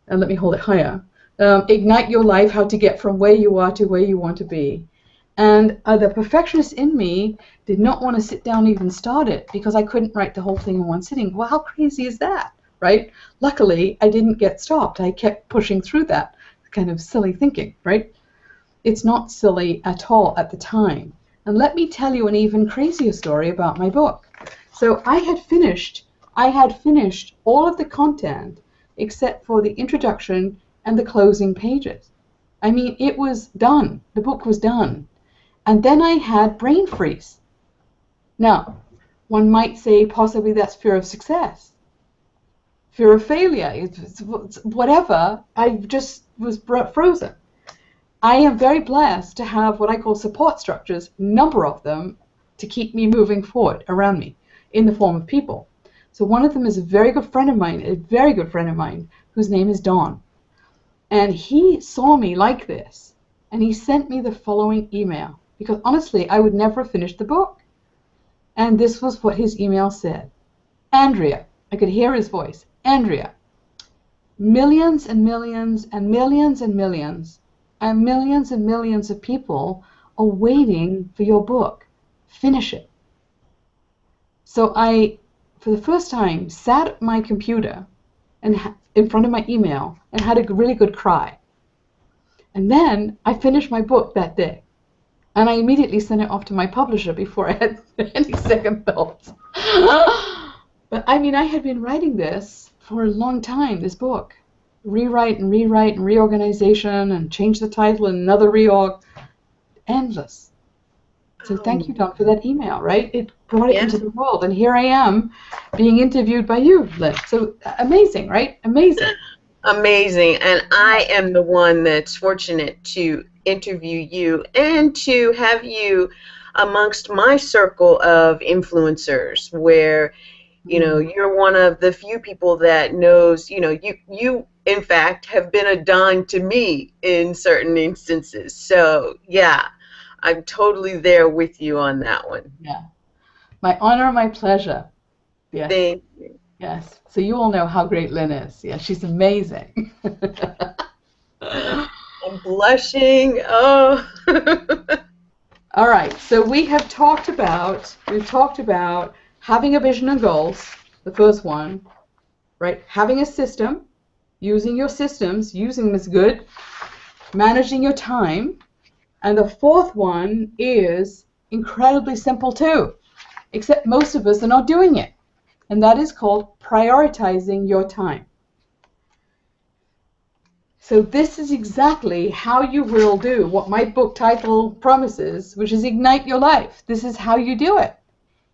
[SPEAKER 2] and let me hold it higher. Ignite Your Life, How to Get From Where You Are to Where You Want to Be. And the perfectionist in me did not want to sit down and even start it, because I couldn't write the whole thing in one sitting. Well, how crazy is that, right? Luckily, I didn't get stopped. I kept pushing through that kind of silly thinking, right? It's not silly at all at the time. And let me tell you an even crazier story about my book. So I had finished all of the content except for the introduction and the closing pages. I mean, it was done. The book was done. And then I had brain freeze. Now, one might say possibly that's fear of success, fear of failure, it's whatever. I just was frozen. I am very blessed to have what I call support structures, a number of them, to keep me moving forward around me in the form of people. So one of them is a very good friend of mine, whose name is Don. And he saw me like this, and he sent me the following email, because honestly, I would never have finished the book. And this was what his email said. Andrea, I could hear his voice. Andrea, millions and millions and millions and millions and millions and millions of people are waiting for your book. Finish it. So I, for the first time, sat at my computer and in front of my email and had a really good cry. And then I finished my book that day. And I immediately sent it off to my publisher before I had any second thoughts. But I mean, I had been writing this for a long time, this book. Rewrite and rewrite and reorganization and change the title and another reorg. Endless. So thank you, Don, for that email, right? It brought it into the world. And here I am being interviewed by you, Lynn. So amazing, right? Amazing.
[SPEAKER 1] Amazing. And I am the one that's fortunate to interview you and to have you amongst my circle of influencers where, you know, you're one of the few people that knows, you know, you in fact have been a don to me in certain instances. So yeah, I'm totally there with you on that one.
[SPEAKER 2] Yeah. My honor and my pleasure. Yes.
[SPEAKER 1] Thank you.
[SPEAKER 2] Yes. So you all know how great Lynn is. Yeah, she's amazing.
[SPEAKER 1] I'm blushing. Oh.
[SPEAKER 2] All right. So we've talked about having a vision and goals, the first one, right? Having a system, using your systems, using them is good, managing your time, and the fourth one is incredibly simple too, except most of us are not doing it, and that is called prioritizing your time. So this is exactly how you will do what my book title promises, which is ignite your life. This is how you do it.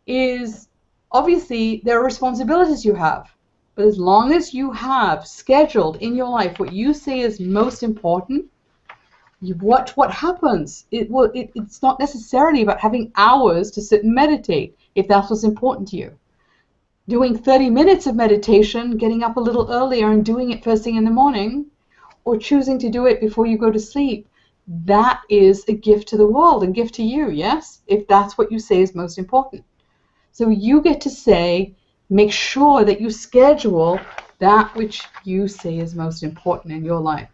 [SPEAKER 2] Is obviously there are responsibilities you have, but as long as you have scheduled in your life what you say is most important, what happens? It's not necessarily about having hours to sit and meditate, if that's what's important to you. Doing 30 minutes of meditation, getting up a little earlier and doing it first thing in the morning, or choosing to do it before you go to sleep, that is a gift to the world and gift to you, yes? If that's what you say is most important. So you get to say, make sure that you schedule that which you say is most important in your life.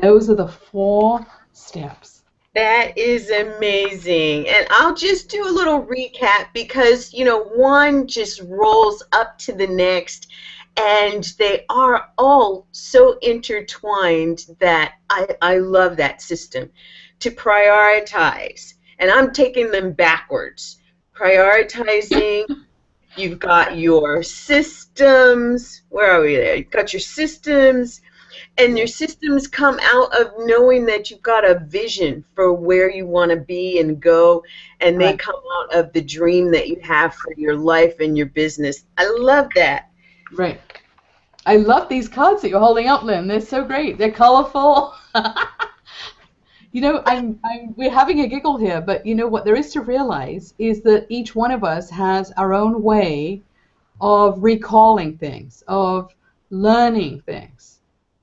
[SPEAKER 2] Those are the 4 steps.
[SPEAKER 1] That is amazing. And I'll just do a little recap because, you know, one just rolls up to the next and they are all so intertwined that I love that system. To prioritize, and I'm taking them backwards. Prioritizing, you've got your systems. Where are we there? You've got your systems. And your systems come out of knowing that you've got a vision for where you want to be and go, and they come out of the dream that you have for your life and your business. I love that.
[SPEAKER 2] Right. I love these cards that you're holding up, Lynn. They're so great. They're colorful. You know, we're having a giggle here, but you know what there is to realize is that each one of us has our own way of recalling things, of learning things.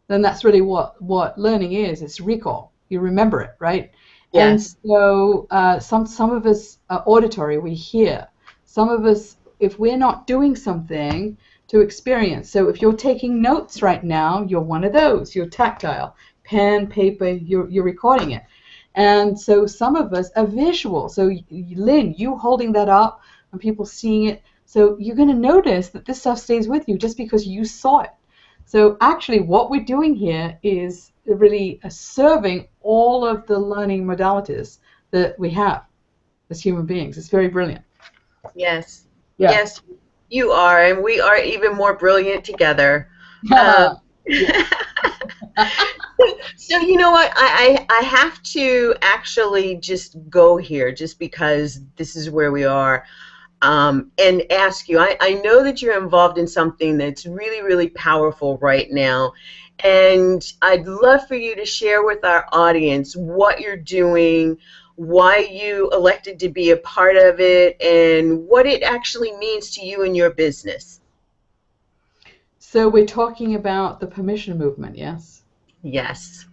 [SPEAKER 2] Then that's really what learning is. It's recall. You remember it, right? Yes. And so some of us are auditory. We hear. Some of us, if we're not doing something, to experience. So if you're taking notes right now, you're one of those. You're tactile. Pen, paper, you're recording it. And so some of us are visual. So Lynn, you holding that up and people seeing it. So you're going to notice that this stuff stays with you just because you saw it. So actually what we're doing here is really serving all of the learning modalities that we have as human beings. It's very brilliant.
[SPEAKER 1] Yes. Yeah. Yes, you are. And we are even more brilliant together. So you know what? I have to actually just go here just because this is where we are. And ask you, I know that you're involved in something that's really, really powerful right now, and I'd love for you to share with our audience what you're doing, why you elected to be a part of it, and what it actually means to you and your business.
[SPEAKER 2] So we're talking about the permission movement, yes?
[SPEAKER 1] Yes.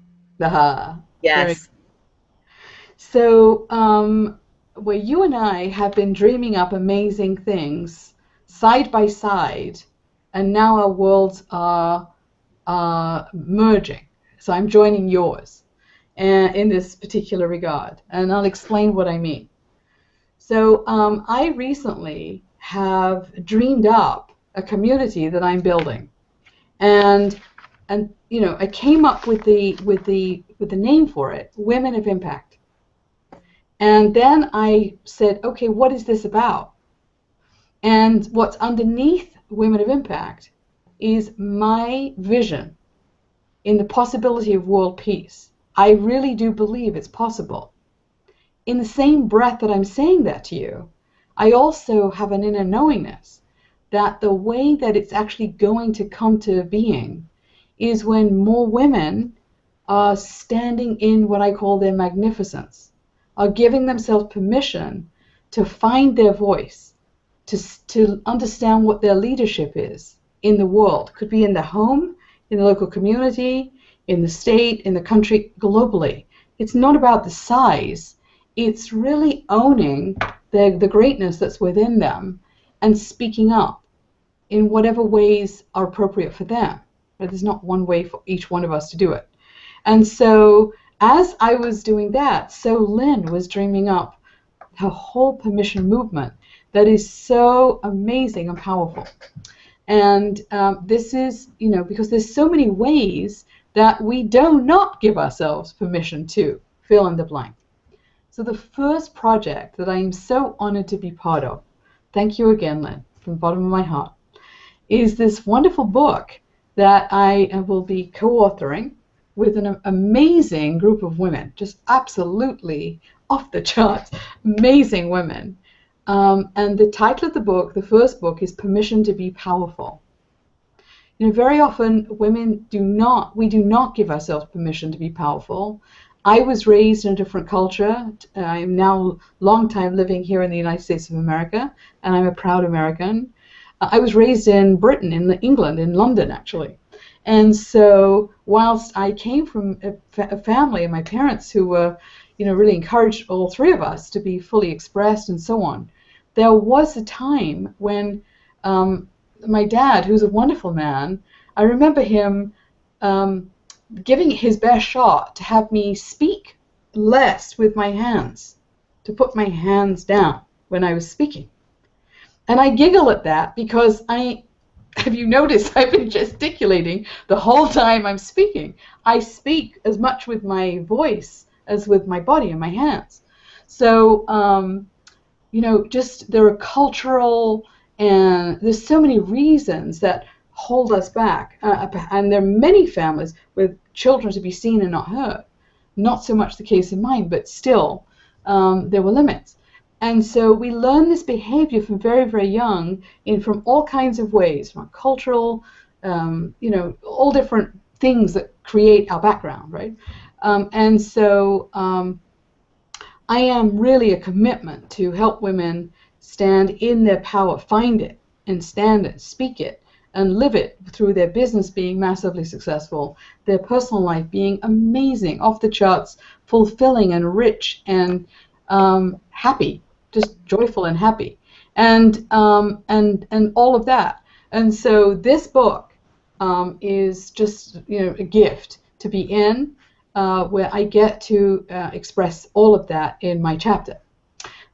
[SPEAKER 2] Yes. So where you and I have been dreaming up amazing things side by side, and now our worlds are merging. So I'm joining yours in this particular regard, and I'll explain what I mean. So I recently have dreamed up a community that I'm building, and you know, I came up with the name for it, Women of Impact. And then I said, okay, what is this about? And what's underneath Women of Impact is my vision in the possibility of world peace. I really do believe it's possible. In the same breath that I'm saying that to you, I also have an inner knowingness that the way that it's actually going to come to being is when more women are standing in what I call their magnificence, are giving themselves permission to find their voice, to understand what their leadership is in the world. Could be in the home, in the local community, in the state, in the country, globally. It's not about the size. It's really owning the greatness that's within them and speaking up in whatever ways are appropriate for them. But there's not one way for each one of us to do it. And so as I was doing that, so Lynn was dreaming up her whole permission movement that is so amazing and powerful. And this is, you know, because there's so many ways that we do not give ourselves permission to fill in the blank. So the first project that I am so honored to be part of, thank you again, Lynn, from the bottom of my heart, is this wonderful book that I will be co-authoring with an amazing group of women, just absolutely off the charts, amazing women. And the title of the book, the first book, is Permission to be Powerful. You know, very often women do not give ourselves permission to be powerful. I was raised in a different culture. I'm now long time living here in the United States of America, and I'm a proud American. I was raised in Britain, in England, in London, actually. And so whilst I came from a family and my parents who were, you know, really encouraged all three of us to be fully expressed and so on, there was a time when my dad, who's a wonderful man, I remember him giving it his best shot to have me speak less with my hands, to put my hands down when I was speaking. And I giggle at that because have you noticed I've been gesticulating the whole time I'm speaking? I speak as much with my voice as with my body and my hands. So, you know, just there are cultural and there's so many reasons that hold us back. And there are many families with children to be seen and not heard. Not so much the case in mine, but still there were limits. And so we learn this behavior from very, very young from all kinds of ways, from cultural, you know, all different things that create our background, right? And so I am really a commitment to help women stand in their power, find it, and stand it, speak it, and live it through their business being massively successful, their personal life being amazing, off the charts, fulfilling and rich and happy. Just joyful and happy, and all of that. And so this book is just, you know, a gift to be in, where I get to express all of that in my chapter.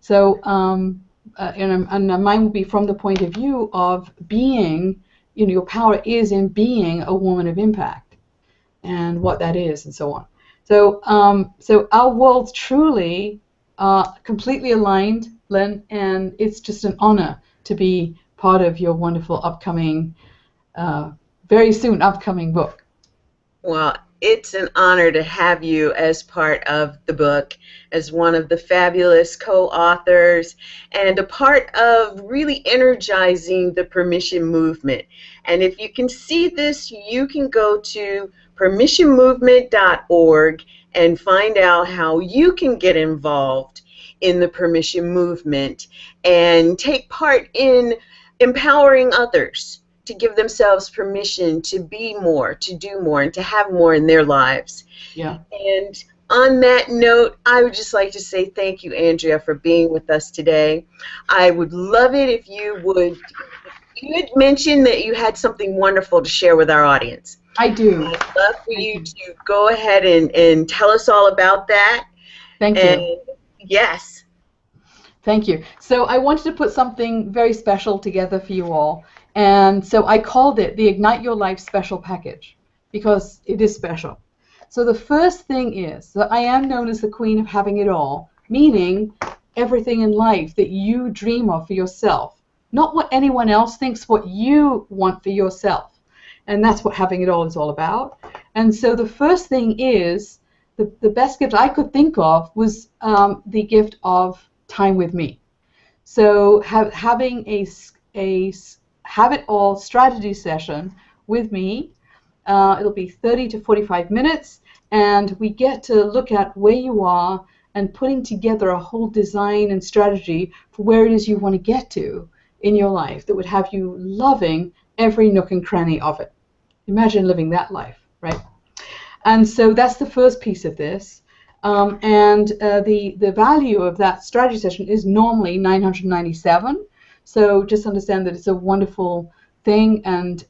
[SPEAKER 2] So and mine will be from the point of view of being, you know, your power is in being a woman of impact, and what that is, and so on. So so our worlds truly completely aligned, Lynn, and it's just an honor to be part of your wonderful upcoming, very soon upcoming book.
[SPEAKER 1] Well, it's an honor to have you as part of the book, as one of the fabulous co-authors, and a part of really energizing the permission movement. And if you can see this, you can go to permissionmovement.org and find out how you can get involved in the permission movement and take part in empowering others to give themselves permission to be more, to do more, and to have more in their lives.
[SPEAKER 2] Yeah.
[SPEAKER 1] And on that note, I would just like to say thank you, Andrea, for being with us today. I would love it if you would you had mentioned that you had something wonderful to share with our audience.
[SPEAKER 2] I do.
[SPEAKER 1] I'd love for you to go ahead and tell us all about that.
[SPEAKER 2] Thank
[SPEAKER 1] And
[SPEAKER 2] you.
[SPEAKER 1] yes.
[SPEAKER 2] Thank you. So I wanted to put something very special together for you all. And so I called it the Ignite Your Life Special Package because it is special. So the first thing is that I am known as the Queen of Having It All, meaning everything in life that you dream of for yourself. Not what anyone else thinks, what you want for yourself. And that's what having it all is all about. And so the first thing is, the best gift I could think of was the gift of time with me. So having a have it all strategy session with me. It'll be 30 to 45 minutes, and we get to look at where you are and putting together a whole design and strategy for where it is you want to get to in your life that would have you loving every nook and cranny of it. Imagine living that life, right? And so that's the first piece of this. The value of that strategy session is normally $997. So just understand that it's a wonderful thing, and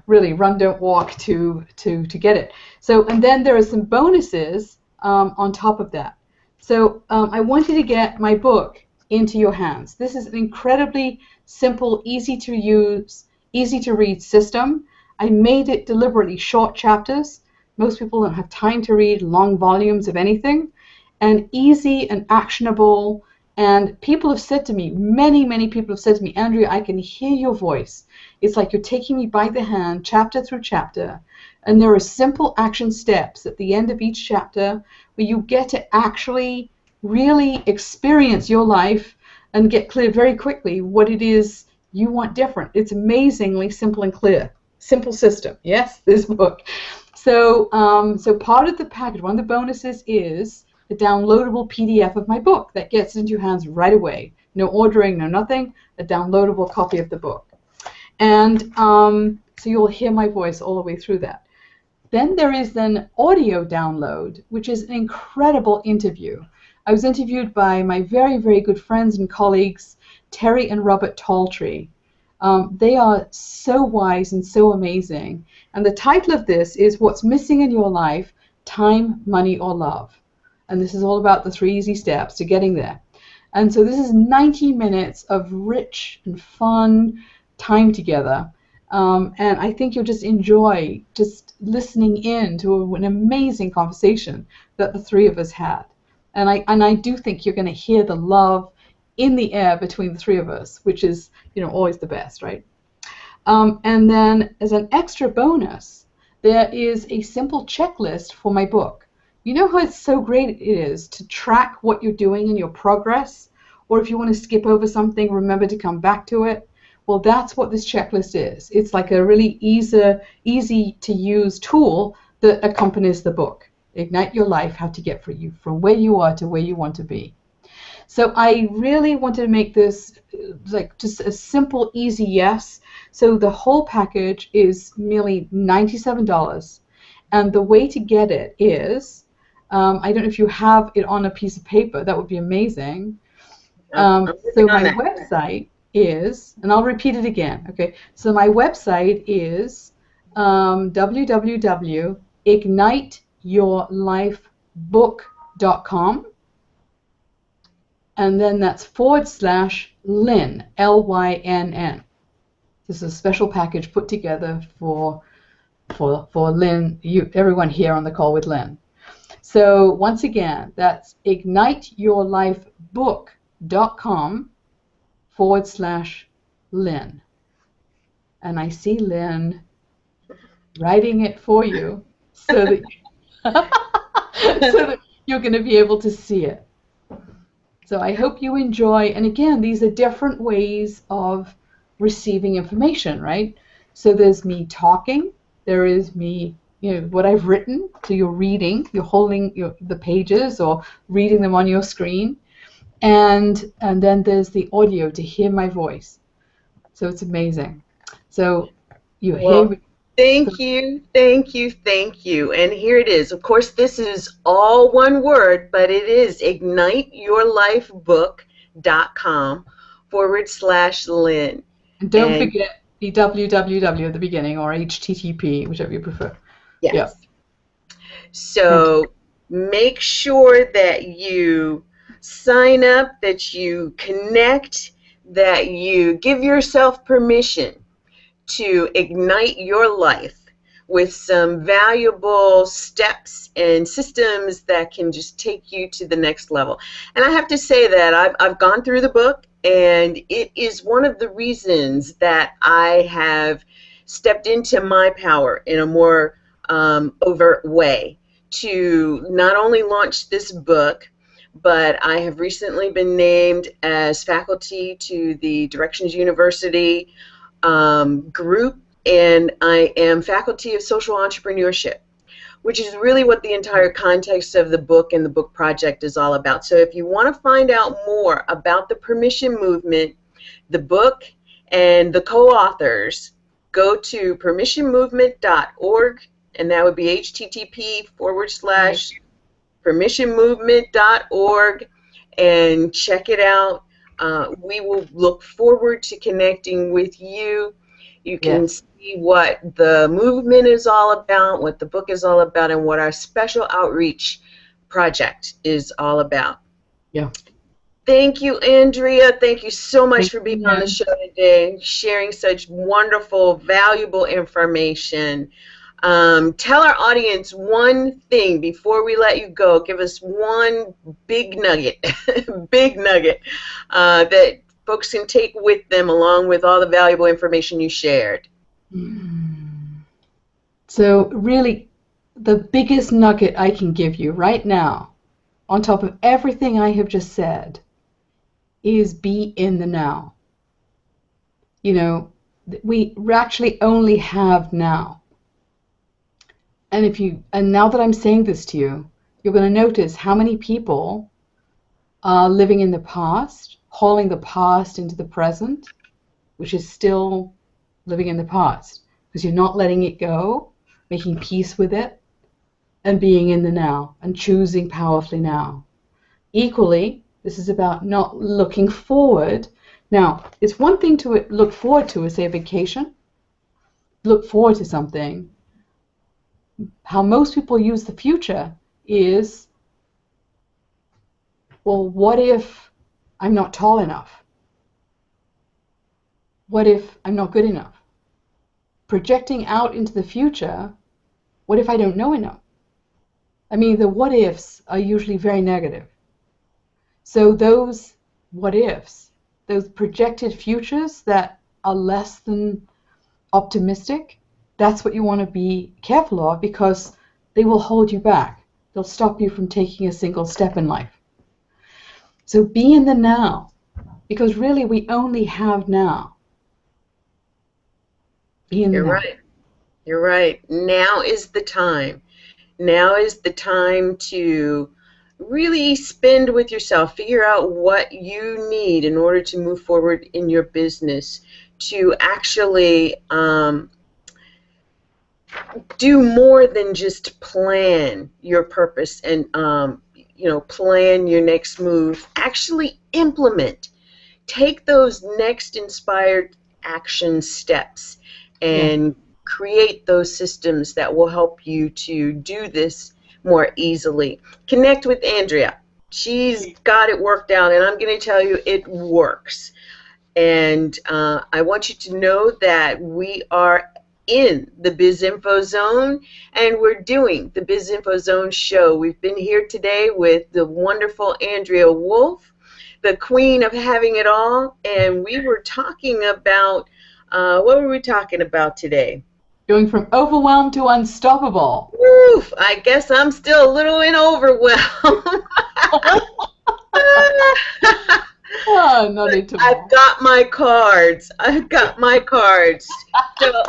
[SPEAKER 2] really run, don't walk to get it. So, and then there are some bonuses on top of that. So I want you to get my book into your hands. This is an incredibly simple, easy to use, easy to read system. I made it deliberately short chapters. Most people don't have time to read long volumes of anything. And easy and actionable. And people have said to me, many people have said to me, Andrea, I can hear your voice. It's like you're taking me by the hand, chapter through chapter. And there are simple action steps at the end of each chapter where you get to actually really experience your life and get clear very quickly what it is you want different. It's amazingly simple and clear. Simple system. Yes, this book. So, so part of the package, one of the bonuses is the downloadable PDF of my book that gets into your hands right away. No ordering, no nothing. A downloadable copy of the book. And so you'll hear my voice all the way through that. Then there is an audio download, which is an incredible interview. I was interviewed by my very, very good friends and colleagues, Terry and Robert Talltree. They are so wise and so amazing. And the title of this is What's Missing in Your Life, Time, Money, or Love. And this is all about the 3 easy steps to getting there. And so this is 90 minutes of rich and fun time together. And I think you'll just enjoy just listening in to an amazing conversation that the 3 of us had. And I do think you're going to hear the love in the air between the 3 of us, which is, always the best, right? And then as an extra bonus, there is a simple checklist for my book. You know how it's so great it is to track what you're doing in your progress? Or if you want to skip over something, remember to come back to it. Well, that's what this checklist is. It's like a really easy to use tool that accompanies the book. Ignite Your Life, How to Get You from where you are to where you want to be. So I really wanted to make this like just a simple, easy yes. So the whole package is merely $97. And the way to get it is, I don't know if you have it on a piece of paper. That would be amazing. So my website is, and I'll repeat it again, okay? So my website is www.igniteyourlifebook.com, and then that's /Lynn, Lynn. This is a special package put together for Lynn, everyone here on the call with Lynn. So once again, that's igniteyourlifebook.com /Lynn. And I see Lynn writing it for you so that, so that you're going to be able to see it. So I hope you enjoy. And again, these are different ways of receiving information, right? So there's me talking. There is me, what I've written. So you're reading. You're holding the pages or reading them on your screen. And then there's the audio to hear my voice. So it's amazing. So you hear.
[SPEAKER 1] Thank you. And here it is. Of course, this is all one word, but it is igniteyourlifebook.com /Lynn.
[SPEAKER 2] And don't forget the www at the beginning, or HTTP, whichever you prefer.
[SPEAKER 1] Yes.
[SPEAKER 2] Yep.
[SPEAKER 1] So make sure that you sign up, that you connect, that you give yourself permission to ignite your life with some valuable steps and systems that can just take you to the next level. And I have to say that I've gone through the book, and it is one of the reasons that I have stepped into my power in a more overt way to not only launch this book, but I have recently been named as faculty to the Directions University group, and I am faculty of social entrepreneurship, which is really what the entire context of the book and the book project is all about. So if you want to find out more about the permission movement, the book, and the co-authors, go to permissionmovement.org, and that would be http://permissionmovement.org, and check it out. We will look forward to connecting with you. You can see what the movement is all about, what the book is all about, and what our special outreach project is all about.
[SPEAKER 2] Yeah.
[SPEAKER 1] Thank you, Andrea. Thank you so much for being on the show today, sharing such wonderful, valuable information. Tell our audience one thing before we let you go. Give us one big nugget, that folks can take with them along with all the valuable information you shared.
[SPEAKER 2] So really, the biggest nugget I can give you right now, on top of everything I have just said, is be in the now. You know, we actually only have now. And now that I'm saying this to you, you're going to notice how many people are living in the past, hauling the past into the present, which is still living in the past, because you're not letting it go, making peace with it, and being in the now, and choosing powerfully now. Equally, this is about not looking forward. Now, it's one thing to look forward to, say, a vacation, look forward to something. How most people use the future is, well, what if I'm not tall enough? What if I'm not good enough? Projecting out into the future, what if I don't know enough? I mean, the what ifs are usually very negative. So those what ifs, those projected futures that are less than optimistic, that's what you want to be careful of, because they will hold you back. They'll stop you from taking a single step in life. So be in the now, because really we only have now. Be in the now.
[SPEAKER 1] You're right. You're right. Now is the time. Now is the time to really spend with yourself, figure out what you need in order to move forward in your business, to actually do more than just plan your purpose and plan your next move. Actually implement. Take those next inspired action steps and create those systems that will help you to do this more easily. Connect with Andrea. She's got it worked out, and I'm going to tell you it works. And I want you to know that we are in the BIZ Info Zone, and we're doing the BIZ Info Zone show. We've been here today with the wonderful Andrea Woolf, the queen of having it all, and we were talking about, what were we talking about today?
[SPEAKER 2] Going from overwhelmed to unstoppable.
[SPEAKER 1] Oof, I guess I'm still a little in overwhelm. I've got my cards. So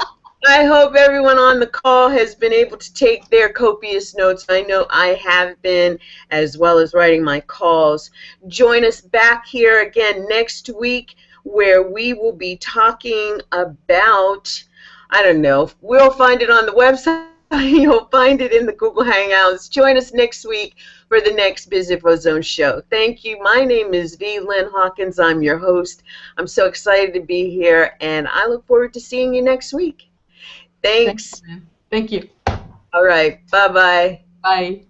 [SPEAKER 1] I hope everyone on the call has been able to take their copious notes. I know I have been, as well as writing my calls. Join us back here again next week, where we will be talking about, I don't know, we'll find it on the website, You'll find it in the Google Hangouts. Join us next week for the next BIZ Info Zone show. Thank you. My name is V. Lynn Hawkins. I'm your host. I'm so excited to be here, and I look forward to seeing you next week. Thanks.
[SPEAKER 2] Thank you.
[SPEAKER 1] All right. Bye-bye.
[SPEAKER 2] Bye.